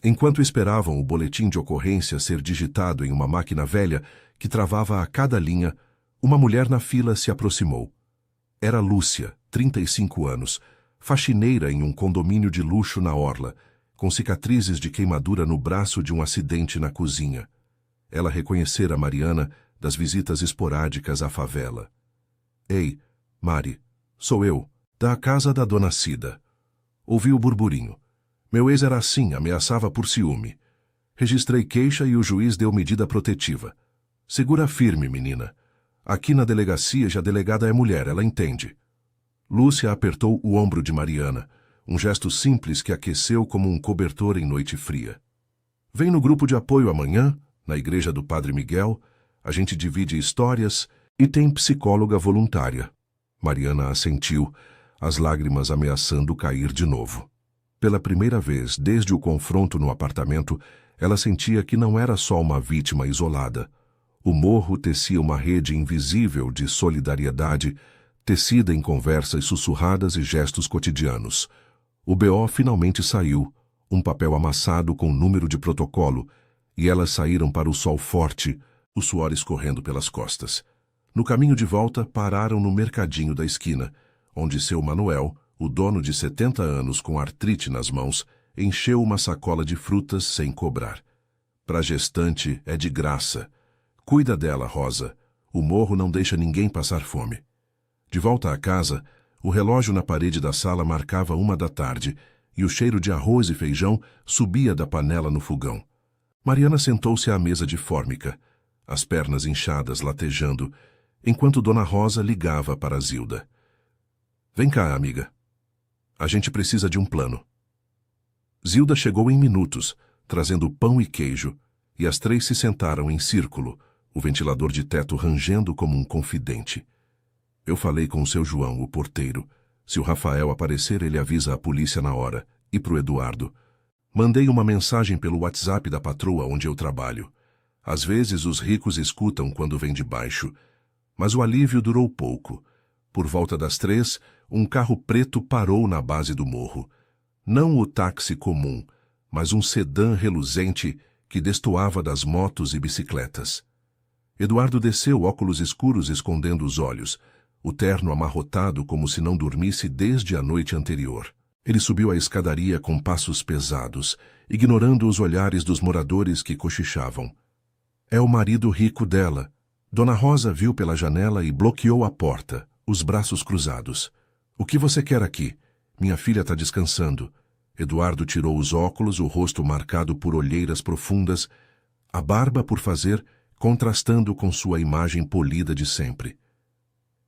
Enquanto esperavam o boletim de ocorrência ser digitado em uma máquina velha que travava a cada linha, uma mulher na fila se aproximou. Era Lúcia, 35 anos, faxineira em um condomínio de luxo na orla, com cicatrizes de queimadura no braço de um acidente na cozinha. Ela reconhecera Mariana das visitas esporádicas à favela. Ei, Mari, sou eu, da casa da dona Cida. Ouvi o burburinho. Meu ex era assim, ameaçava por ciúme. Registrei queixa e o juiz deu medida protetiva. Segura firme, menina. Aqui na delegacia a delegada é mulher, ela entende. Lúcia apertou o ombro de Mariana, um gesto simples que aqueceu como um cobertor em noite fria. Vem no grupo de apoio amanhã, na igreja do Padre Miguel, a gente divide histórias e tem psicóloga voluntária. Mariana assentiu, as lágrimas ameaçando cair de novo. Pela primeira vez, desde o confronto no apartamento, ela sentia que não era só uma vítima isolada. O morro tecia uma rede invisível de solidariedade, tecida em conversas sussurradas e gestos cotidianos. O BO finalmente saiu, um papel amassado com número de protocolo, e elas saíram para o sol forte, o suor escorrendo pelas costas. No caminho de volta, pararam no mercadinho da esquina, onde seu Manuel, o dono de 70 anos com artrite nas mãos, encheu uma sacola de frutas sem cobrar. Pra gestante é de graça. Cuida dela, Rosa. O morro não deixa ninguém passar fome. De volta à casa, o relógio na parede da sala marcava 1 da tarde e o cheiro de arroz e feijão subia da panela no fogão. Mariana sentou-se à mesa de fórmica, as pernas inchadas latejando, enquanto Dona Rosa ligava para Zilda. Vem cá, amiga. A gente precisa de um plano. Zilda chegou em minutos, trazendo pão e queijo, e as três se sentaram em círculo, o ventilador de teto rangendo como um confidente. Eu falei com o seu João, o porteiro. Se o Rafael aparecer, ele avisa a polícia na hora. E pro Eduardo. Mandei uma mensagem pelo WhatsApp da patroa onde eu trabalho. Às vezes os ricos escutam quando vem de baixo. Mas o alívio durou pouco. Por volta das 3, um carro preto parou na base do morro. Não o táxi comum, mas um sedã reluzente que destoava das motos e bicicletas. Eduardo desceu, óculos escuros escondendo os olhos, o terno amarrotado como se não dormisse desde a noite anterior. Ele subiu a escadaria com passos pesados, ignorando os olhares dos moradores que cochichavam. É o marido rico dela. Dona Rosa viu pela janela e bloqueou a porta, os braços cruzados. O que você quer aqui? Minha filha está descansando. Eduardo tirou os óculos, o rosto marcado por olheiras profundas, a barba por fazer, contrastando com sua imagem polida de sempre.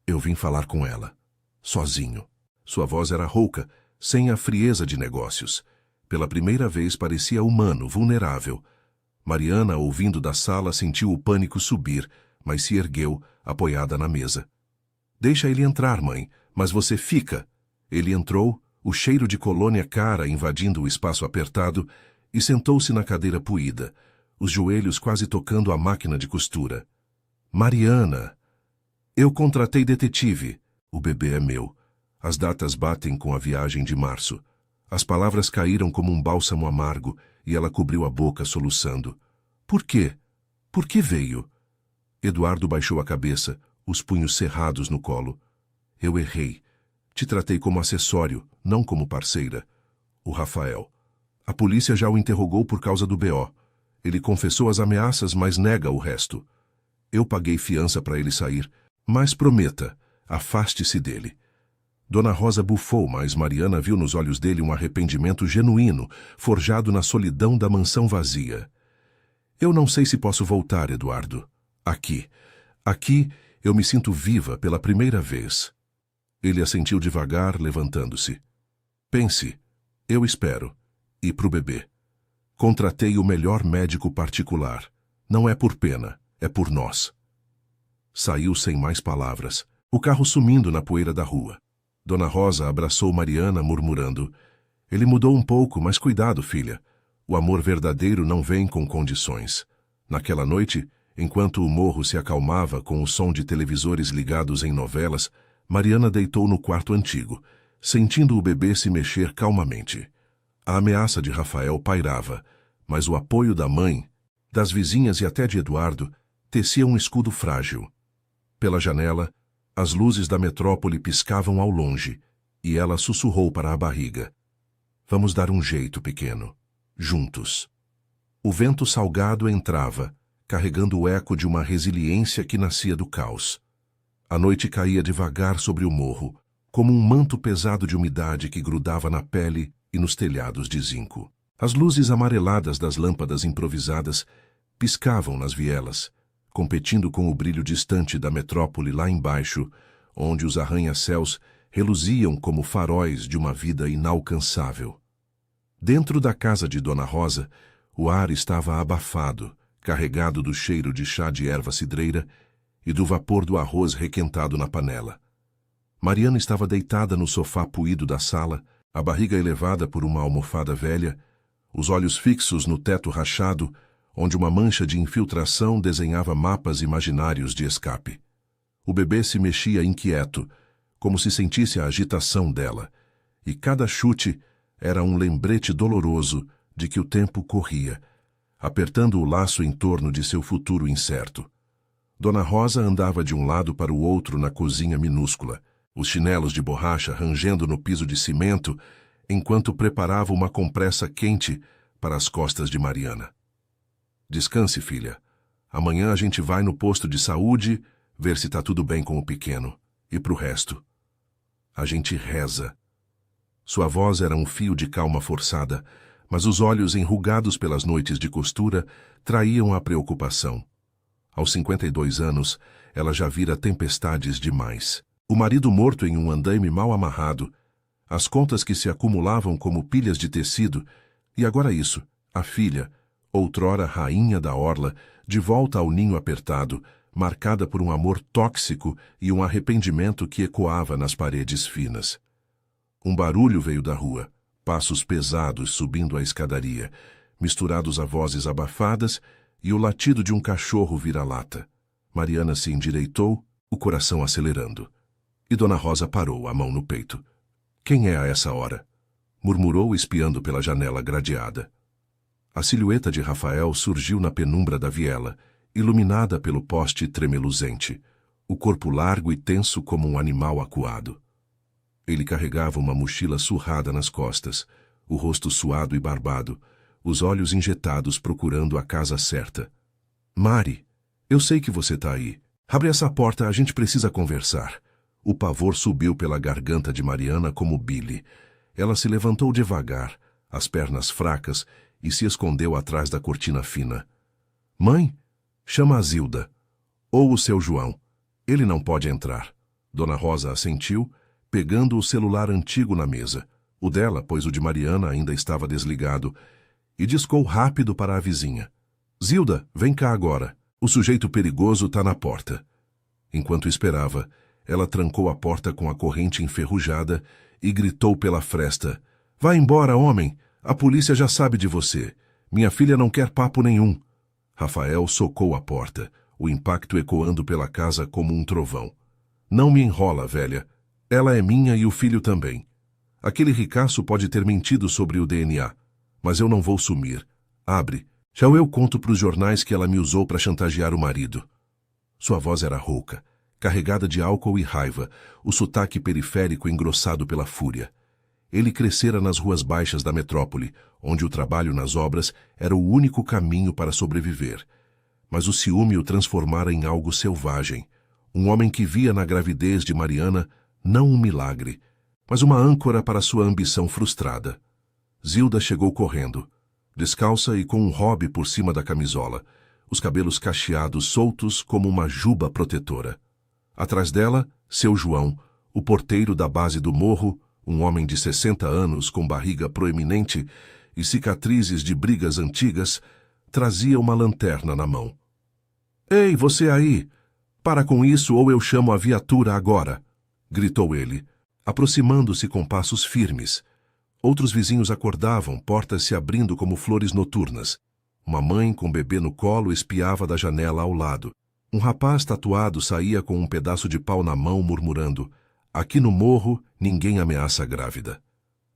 Eu vim falar com ela, sozinho. Sua voz era rouca, sem a frieza de negócios. Pela primeira vez parecia humano, vulnerável. Mariana, ouvindo da sala, sentiu o pânico subir, mas se ergueu, apoiada na mesa. Deixa ele entrar, mãe, mas você fica. Ele entrou, o cheiro de colônia cara invadindo o espaço apertado, e sentou-se na cadeira puída, os joelhos quase tocando a máquina de costura. Mariana! Eu contratei detetive. O bebê é meu. As datas batem com a viagem de março. As palavras caíram como um bálsamo amargo, e ela cobriu a boca soluçando. Por quê? Por que veio? Eduardo baixou a cabeça, os punhos cerrados no colo. Eu errei. Te tratei como acessório, não como parceira. O Rafael. A polícia já o interrogou por causa do BO. Ele confessou as ameaças, mas nega o resto. Eu paguei fiança para ele sair, mas prometa, afaste-se dele. Dona Rosa bufou, mas Mariana viu nos olhos dele um arrependimento genuíno, forjado na solidão da mansão vazia. Eu não sei se posso voltar, Eduardo. Aqui, eu me sinto viva pela primeira vez. Ele assentiu devagar, levantando-se. Pense, eu espero. E pro bebê. Contratei o melhor médico particular. Não é por pena, é por nós. Saiu sem mais palavras, o carro sumindo na poeira da rua. Dona Rosa abraçou Mariana, murmurando. Ele mudou um pouco, mas cuidado, filha. O amor verdadeiro não vem com condições. Naquela noite, enquanto o morro se acalmava com o som de televisores ligados em novelas, Mariana deitou no quarto antigo, sentindo o bebê se mexer calmamente. A ameaça de Rafael pairava, mas o apoio da mãe, das vizinhas e até de Eduardo, tecia um escudo frágil. Pela janela, as luzes da metrópole piscavam ao longe, e ela sussurrou para a barriga. Vamos dar um jeito, pequeno. Juntos. O vento salgado entrava, carregando o eco de uma resiliência que nascia do caos. A noite caía devagar sobre o morro, como um manto pesado de umidade que grudava na pele e nos telhados de zinco. As luzes amareladas das lâmpadas improvisadas piscavam nas vielas, competindo com o brilho distante da metrópole lá embaixo, onde os arranha-céus reluziam como faróis de uma vida inalcançável. Dentro da casa de Dona Rosa, o ar estava abafado, carregado do cheiro de chá de erva cidreira e do vapor do arroz requentado na panela. Mariana estava deitada no sofá puído da sala, a barriga elevada por uma almofada velha, os olhos fixos no teto rachado, onde uma mancha de infiltração desenhava mapas imaginários de escape. O bebê se mexia inquieto, como se sentisse a agitação dela, e cada chute era um lembrete doloroso de que o tempo corria, apertando o laço em torno de seu futuro incerto. Dona Rosa andava de um lado para o outro na cozinha minúscula, os chinelos de borracha rangendo no piso de cimento, enquanto preparava uma compressa quente para as costas de Mariana. Descanse, filha. Amanhã a gente vai no posto de saúde ver se está tudo bem com o pequeno. E pro resto, a gente reza. Sua voz era um fio de calma forçada, mas os olhos enrugados pelas noites de costura traíam a preocupação. Aos 52 anos, ela já vira tempestades demais. O marido morto em um andaime mal amarrado, as contas que se acumulavam como pilhas de tecido, e agora isso, a filha, outrora rainha da orla, de volta ao ninho apertado, marcada por um amor tóxico e um arrependimento que ecoava nas paredes finas. Um barulho veio da rua, passos pesados subindo a escadaria, misturados a vozes abafadas e o latido de um cachorro vira-lata. Mariana se endireitou, o coração acelerando. E Dona Rosa parou, a mão no peito. Quem é a essa hora? Murmurou, espiando pela janela gradeada. A silhueta de Rafael surgiu na penumbra da viela, iluminada pelo poste tremeluzente, o corpo largo e tenso como um animal acuado. Ele carregava uma mochila surrada nas costas, o rosto suado e barbado, os olhos injetados procurando a casa certa. Mari, eu sei que você tá aí. Abre essa porta, a gente precisa conversar. O pavor subiu pela garganta de Mariana como bile. Ela se levantou devagar, as pernas fracas, e se escondeu atrás da cortina fina. Mãe, Chama a Zilda. Ou o seu João. Ele não pode entrar. Dona Rosa assentiu, pegando o celular antigo na mesa. O dela, pois o de Mariana ainda estava desligado, e discou rápido para a vizinha. Zilda, vem cá agora. O sujeito perigoso está na porta. Enquanto esperava, ela trancou a porta com a corrente enferrujada e gritou pela fresta. Vá embora, homem! A polícia já sabe de você. Minha filha não quer papo nenhum. Rafael socou a porta, o impacto ecoando pela casa como um trovão. Não me enrola, velha. Ela é minha e o filho também. Aquele ricaço pode ter mentido sobre o DNA, mas eu não vou sumir. Abre. Já eu conto para os jornais que ela me usou para chantagear o marido. Sua voz era rouca, carregada de álcool e raiva, o sotaque periférico engrossado pela fúria. Ele crescera nas ruas baixas da metrópole, onde o trabalho nas obras era o único caminho para sobreviver. Mas o ciúme o transformara em algo selvagem. Um homem que via na gravidez de Mariana não um milagre, mas uma âncora para sua ambição frustrada. Zilda chegou correndo, descalça e com um robe por cima da camisola, os cabelos cacheados soltos como uma juba protetora. Atrás dela, seu João, o porteiro da base do morro, um homem de 60 anos com barriga proeminente e cicatrizes de brigas antigas, trazia uma lanterna na mão. Ei, você aí! Para com isso ou eu chamo a viatura agora! Gritou ele, aproximando-se com passos firmes. Outros vizinhos acordavam, portas se abrindo como flores noturnas. Uma mãe com bebê no colo espiava da janela ao lado. Um rapaz tatuado saía com um pedaço de pau na mão, murmurando: aqui no morro, ninguém ameaça a grávida.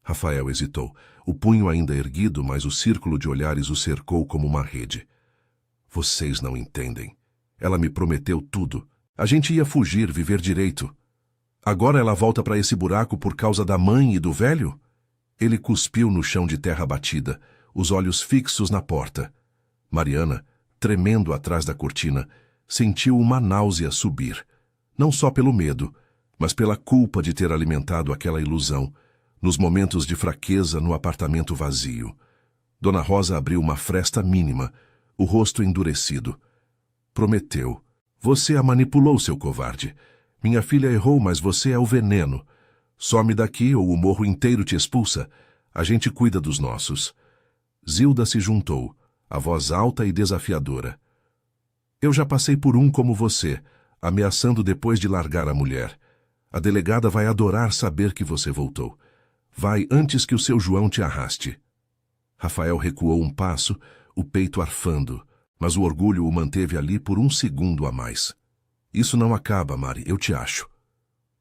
Rafael hesitou, o punho ainda erguido, mas o círculo de olhares o cercou como uma rede. Vocês não entendem. Ela me prometeu tudo. A gente ia fugir, viver direito. Agora ela volta para esse buraco por causa da mãe e do velho? Ele cuspiu no chão de terra batida, os olhos fixos na porta. Mariana, tremendo atrás da cortina, sentiu uma náusea subir. Não só pelo medo, mas pela culpa de ter alimentado aquela ilusão, nos momentos de fraqueza no apartamento vazio. Dona Rosa abriu uma fresta mínima, o rosto endurecido. Prometeu. Você a manipulou, seu covarde. Minha filha errou, mas você é o veneno. Some daqui ou o morro inteiro te expulsa. A gente cuida dos nossos. Zilda se juntou, a voz alta e desafiadora. Eu já passei por um como você, ameaçando depois de largar a mulher. A delegada vai adorar saber que você voltou. Vai antes que o seu João te arraste. Rafael recuou um passo, o peito arfando, mas o orgulho o manteve ali por um segundo a mais. Isso não acaba, Mari, eu te acho.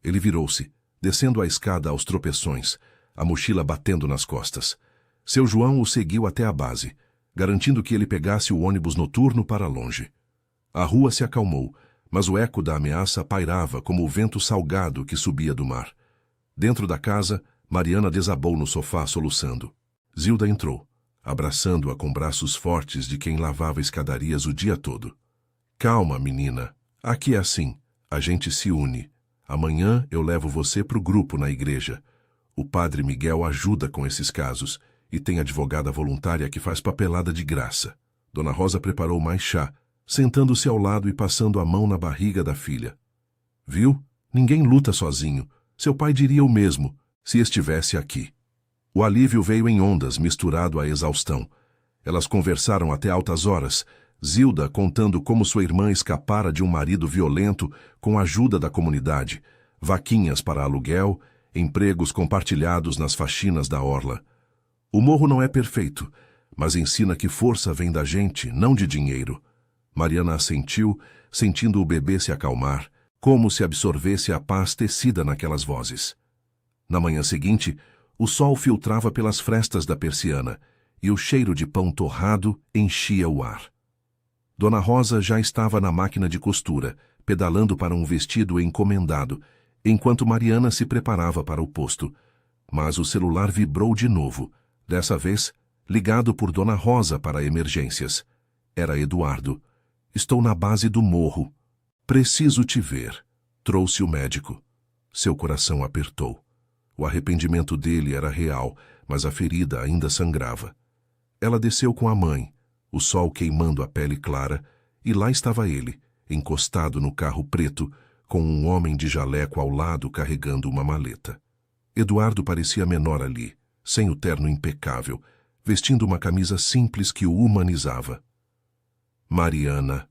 Ele virou-se, descendo a escada aos tropeções, a mochila batendo nas costas. Seu João o seguiu até a base, garantindo que ele pegasse o ônibus noturno para longe. A rua se acalmou, mas o eco da ameaça pairava como o vento salgado que subia do mar. Dentro da casa, Mariana desabou no sofá soluçando. Zilda entrou, abraçando-a com braços fortes de quem lavava escadarias o dia todo. Calma, menina. Aqui é assim. A gente se une. Amanhã eu levo você para o grupo na igreja. O padre Miguel ajuda com esses casos e tem advogada voluntária que faz papelada de graça. Dona Rosa preparou mais chá, sentando-se ao lado e passando a mão na barriga da filha. Viu? Ninguém luta sozinho. Seu pai diria o mesmo, se estivesse aqui. O alívio veio em ondas, misturado à exaustão. Elas conversaram até altas horas, Zilda contando como sua irmã escapara de um marido violento com a ajuda da comunidade, vaquinhas para aluguel, empregos compartilhados nas faxinas da orla. O morro não é perfeito, mas ensina que força vem da gente, não de dinheiro. Mariana assentiu, sentindo o bebê se acalmar, como se absorvesse a paz tecida naquelas vozes. Na manhã seguinte, o sol filtrava pelas frestas da persiana e o cheiro de pão torrado enchia o ar. Dona Rosa já estava na máquina de costura, pedalando para um vestido encomendado, enquanto Mariana se preparava para o posto. Mas o celular vibrou de novo, dessa vez ligado por Dona Rosa para emergências. Era Eduardo. Estou na base do morro. Preciso te ver. Trouxe o médico. Seu coração apertou. O arrependimento dele era real, mas a ferida ainda sangrava. Ela desceu com a mãe, o sol queimando a pele clara, e lá estava ele, encostado no carro preto, com um homem de jaleco ao lado carregando uma maleta. Eduardo parecia menor ali, sem o terno impecável, vestindo uma camisa simples que o humanizava. Mariana,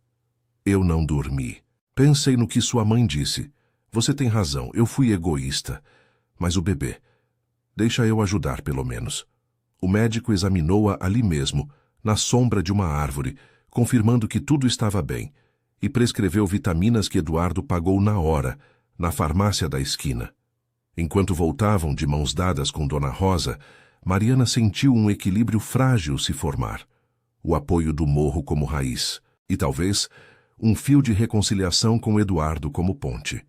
eu não dormi. Pensei no que sua mãe disse. Você tem razão, eu fui egoísta. Mas o bebê... Deixa eu ajudar, pelo menos. O médico examinou-a ali mesmo, na sombra de uma árvore, confirmando que tudo estava bem, e prescreveu vitaminas que Eduardo pagou na hora, na farmácia da esquina. Enquanto voltavam de mãos dadas com Dona Rosa, Mariana sentiu um equilíbrio frágil se formar. O apoio do morro como raiz, e talvez um fio de reconciliação com Eduardo como ponte.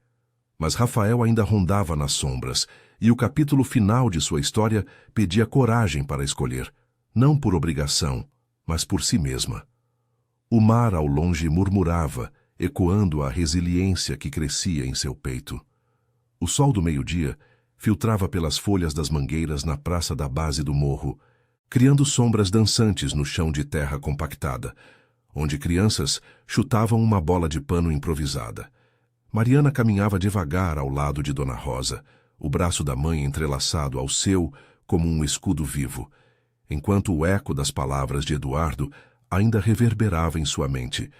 Mas Rafael ainda rondava nas sombras, e o capítulo final de sua história pedia coragem para escolher, não por obrigação, mas por si mesma. O mar ao longe murmurava, ecoando a resiliência que crescia em seu peito. O sol do meio-dia filtrava pelas folhas das mangueiras na praça da base do morro, criando sombras dançantes no chão de terra compactada, onde crianças chutavam uma bola de pano improvisada. Mariana caminhava devagar ao lado de Dona Rosa, o braço da mãe entrelaçado ao seu como um escudo vivo, enquanto o eco das palavras de Eduardo ainda reverberava em sua mente.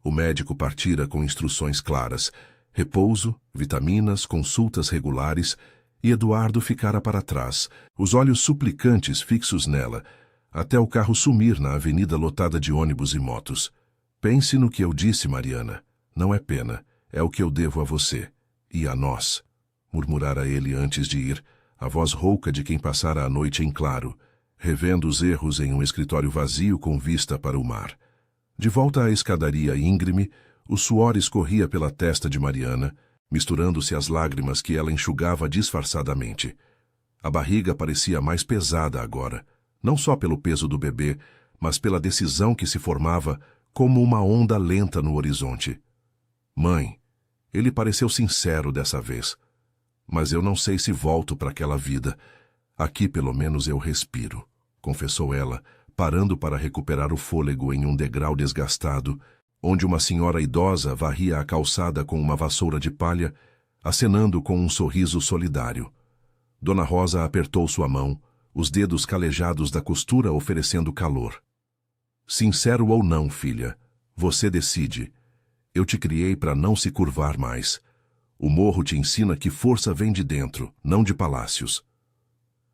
O médico partira com instruções claras, repouso, vitaminas, consultas regulares, e Eduardo ficara para trás, os olhos suplicantes fixos nela, até o carro sumir na avenida lotada de ônibus e motos. Pense no que eu disse, Mariana. Não é pena, é o que eu devo a você. E a nós, murmurara ele antes de ir, a voz rouca de quem passara a noite em claro, revendo os erros em um escritório vazio com vista para o mar. De volta à escadaria íngreme, o suor escorria pela testa de Mariana, misturando-se às lágrimas que ela enxugava disfarçadamente. A barriga parecia mais pesada agora, não só pelo peso do bebê, mas pela decisão que se formava como uma onda lenta no horizonte. Mãe, ele pareceu sincero dessa vez. Mas eu não sei se volto para aquela vida. Aqui pelo menos eu respiro, confessou ela, parando para recuperar o fôlego em um degrau desgastado, onde uma senhora idosa varria a calçada com uma vassoura de palha, acenando com um sorriso solidário. Dona Rosa apertou sua mão, os dedos calejados da costura oferecendo calor. Sincero ou não, filha, você decide. Eu te criei para não se curvar mais. O morro te ensina que força vem de dentro, não de palácios.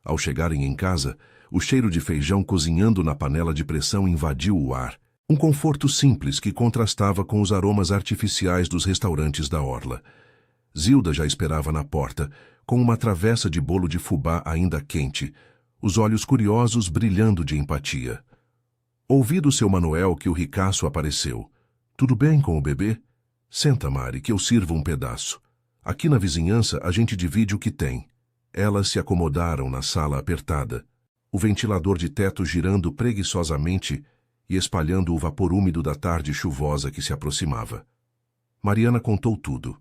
Ao chegarem em casa, o cheiro de feijão cozinhando na panela de pressão invadiu o ar, um conforto simples que contrastava com os aromas artificiais dos restaurantes da orla. Zilda já esperava na porta, com uma travessa de bolo de fubá ainda quente, os olhos curiosos brilhando de empatia. Ouvi do seu Manuel que o ricaço apareceu. Tudo bem com o bebê? Senta, Mari, que eu sirvo um pedaço. Aqui na vizinhança a gente divide o que tem. Elas se acomodaram na sala apertada, o ventilador de teto girando preguiçosamente e espalhando o vapor úmido da tarde chuvosa que se aproximava. Mariana contou tudo.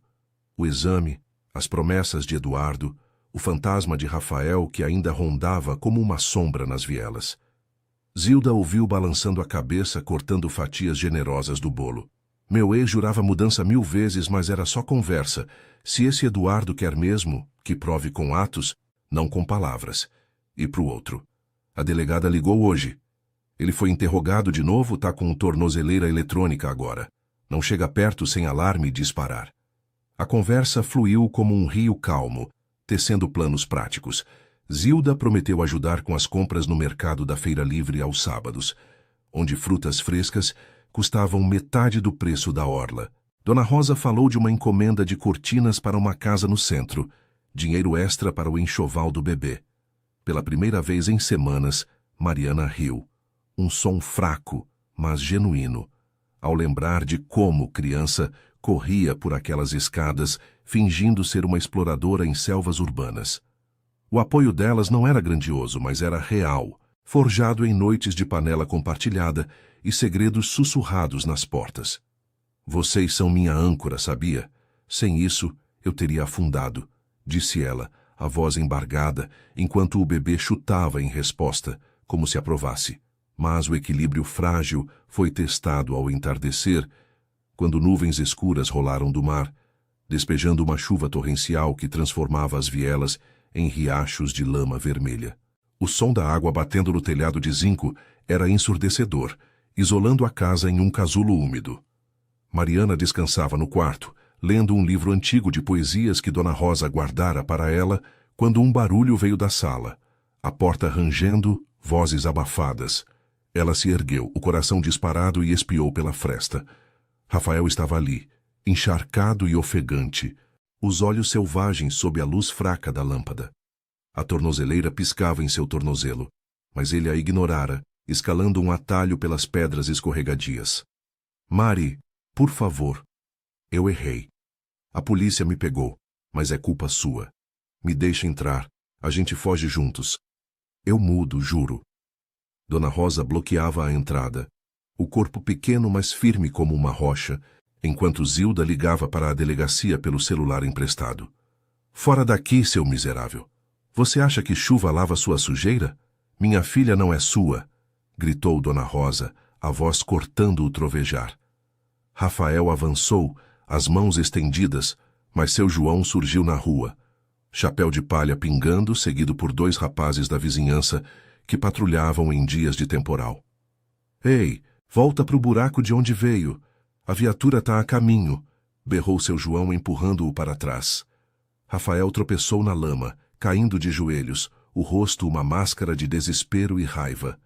O exame, as promessas de Eduardo, o fantasma de Rafael que ainda rondava como uma sombra nas vielas. Zilda ouviu balançando a cabeça, cortando fatias generosas do bolo. Meu ex jurava mudança 1000 vezes, mas era só conversa. Se esse Eduardo quer mesmo, que prove com atos, não com palavras. E pro outro. A delegada ligou hoje. Ele foi interrogado de novo, tá com tornozeleira eletrônica agora. Não chega perto sem alarme e disparar. A conversa fluiu como um rio calmo, tecendo planos práticos. Zilda prometeu ajudar com as compras no mercado da Feira Livre aos sábados, onde frutas frescas custavam metade do preço da orla. Dona Rosa falou de uma encomenda de cortinas para uma casa no centro, dinheiro extra para o enxoval do bebê. Pela primeira vez em semanas, Mariana riu. Um som fraco, mas genuíno, ao lembrar de como, criança, corria por aquelas escadas, fingindo ser uma exploradora em selvas urbanas. O apoio delas não era grandioso, mas era real, forjado em noites de panela compartilhada e segredos sussurrados nas portas. Vocês são minha âncora, sabia? Sem isso, eu teria afundado, disse ela, a voz embargada, enquanto o bebê chutava em resposta, como se aprovasse. Mas o equilíbrio frágil foi testado ao entardecer, quando nuvens escuras rolaram do mar, despejando uma chuva torrencial que transformava as vielas em riachos de lama vermelha. O som da água batendo no telhado de zinco era ensurdecedor, isolando a casa em um casulo úmido. Mariana descansava no quarto, lendo um livro antigo de poesias que Dona Rosa guardara para ela, quando um barulho veio da sala. A porta rangendo, vozes abafadas. Ela se ergueu, o coração disparado, e espiou pela fresta. Rafael estava ali, encharcado e ofegante, os olhos selvagens sob a luz fraca da lâmpada. A tornozeleira piscava em seu tornozelo, mas ele a ignorara, escalando um atalho pelas pedras escorregadias. Mari, por favor. Eu errei. A polícia me pegou, mas é culpa sua. Me deixa entrar, a gente foge juntos. Eu mudo, juro. Dona Rosa bloqueava a entrada, o corpo pequeno mas firme como uma rocha, enquanto Zilda ligava para a delegacia pelo celular emprestado. Fora daqui, seu miserável. Você acha que chuva lava sua sujeira? Minha filha não é sua, gritou Dona Rosa, a voz cortando o trovejar. Rafael avançou, as mãos estendidas, mas seu João surgiu na rua, chapéu de palha pingando, seguido por 2 rapazes da vizinhança que patrulhavam em dias de temporal. Ei, volta pro buraco de onde veio. A viatura tá a caminho, berrou seu João empurrando-o para trás. Rafael tropeçou na lama, caindo de joelhos, o rosto uma máscara de desespero e raiva.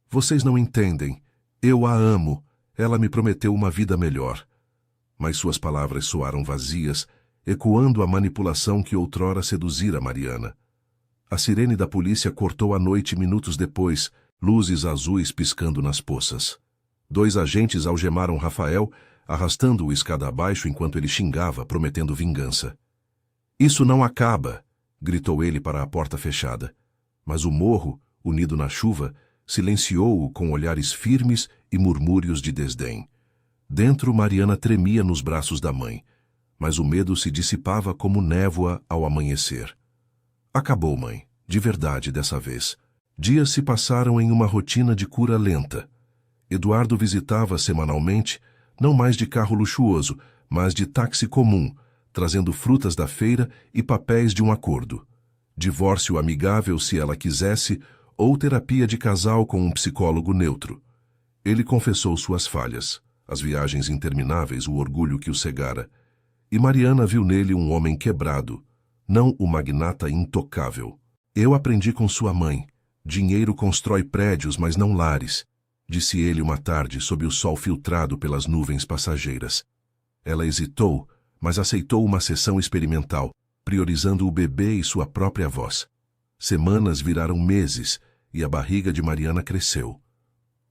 Vocês não entendem. Eu a amo. Ela me prometeu uma vida melhor. Mas suas palavras soaram vazias, ecoando a manipulação que outrora seduzira Mariana. A sirene da polícia cortou a noite minutos depois, luzes azuis piscando nas poças. 2 agentes algemaram Rafael, arrastando-o escada abaixo enquanto ele xingava, prometendo vingança. Isso não acaba, gritou ele para a porta fechada. Mas o morro, unido na chuva, silenciou-o com olhares firmes e murmúrios de desdém. Dentro, Mariana tremia nos braços da mãe, mas o medo se dissipava como névoa ao amanhecer. Acabou, mãe, de verdade dessa vez. Dias se passaram em uma rotina de cura lenta. Eduardo visitava semanalmente, não mais de carro luxuoso, mas de táxi comum, trazendo frutas da feira e papéis de um acordo. Divórcio amigável se ela quisesse, ou terapia de casal com um psicólogo neutro. Ele confessou suas falhas, as viagens intermináveis, o orgulho que o cegara. E Mariana viu nele um homem quebrado, não o magnata intocável. Eu aprendi com sua mãe. Dinheiro constrói prédios, mas não lares, disse ele uma tarde sob o sol filtrado pelas nuvens passageiras. Ela hesitou, mas aceitou uma sessão experimental, priorizando o bebê e sua própria voz. Semanas viraram meses e a barriga de Mariana cresceu.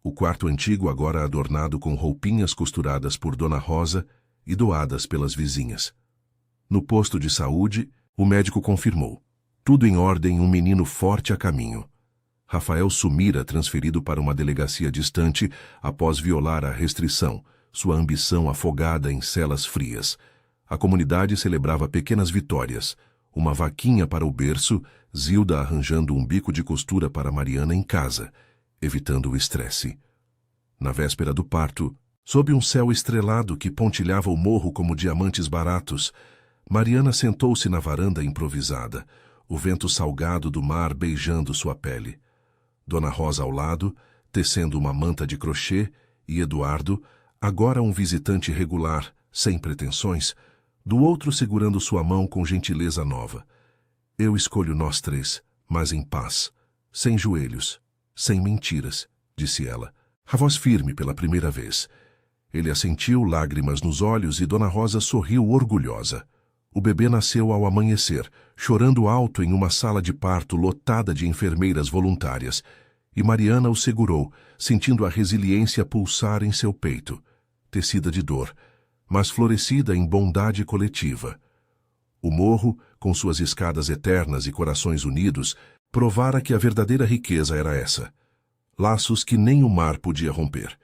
O quarto antigo agora adornado com roupinhas costuradas por Dona Rosa e doadas pelas vizinhas. No posto de saúde, o médico confirmou. Tudo em ordem, um menino forte a caminho. Rafael sumira, transferido para uma delegacia distante após violar a restrição, sua ambição afogada em celas frias. A comunidade celebrava pequenas vitórias. Uma vaquinha para o berço, Zilda arranjando um bico de costura para Mariana em casa, evitando o estresse. Na véspera do parto, sob um céu estrelado que pontilhava o morro como diamantes baratos, Mariana sentou-se na varanda improvisada, o vento salgado do mar beijando sua pele. Dona Rosa ao lado, tecendo uma manta de crochê, e Eduardo, agora um visitante regular, sem pretensões, do outro segurando sua mão com gentileza nova. Eu escolho nós 3, mas em paz, sem joelhos, sem mentiras, disse ela, a voz firme pela primeira vez. Ele assentiu, lágrimas nos olhos, e Dona Rosa sorriu orgulhosa. O bebê nasceu ao amanhecer, chorando alto em uma sala de parto lotada de enfermeiras voluntárias, e Mariana o segurou, sentindo a resiliência pulsar em seu peito, tecida de dor, mas florescida em bondade coletiva. O morro, com suas escadas eternas e corações unidos, provara que a verdadeira riqueza era essa. Laços que nem o mar podia romper.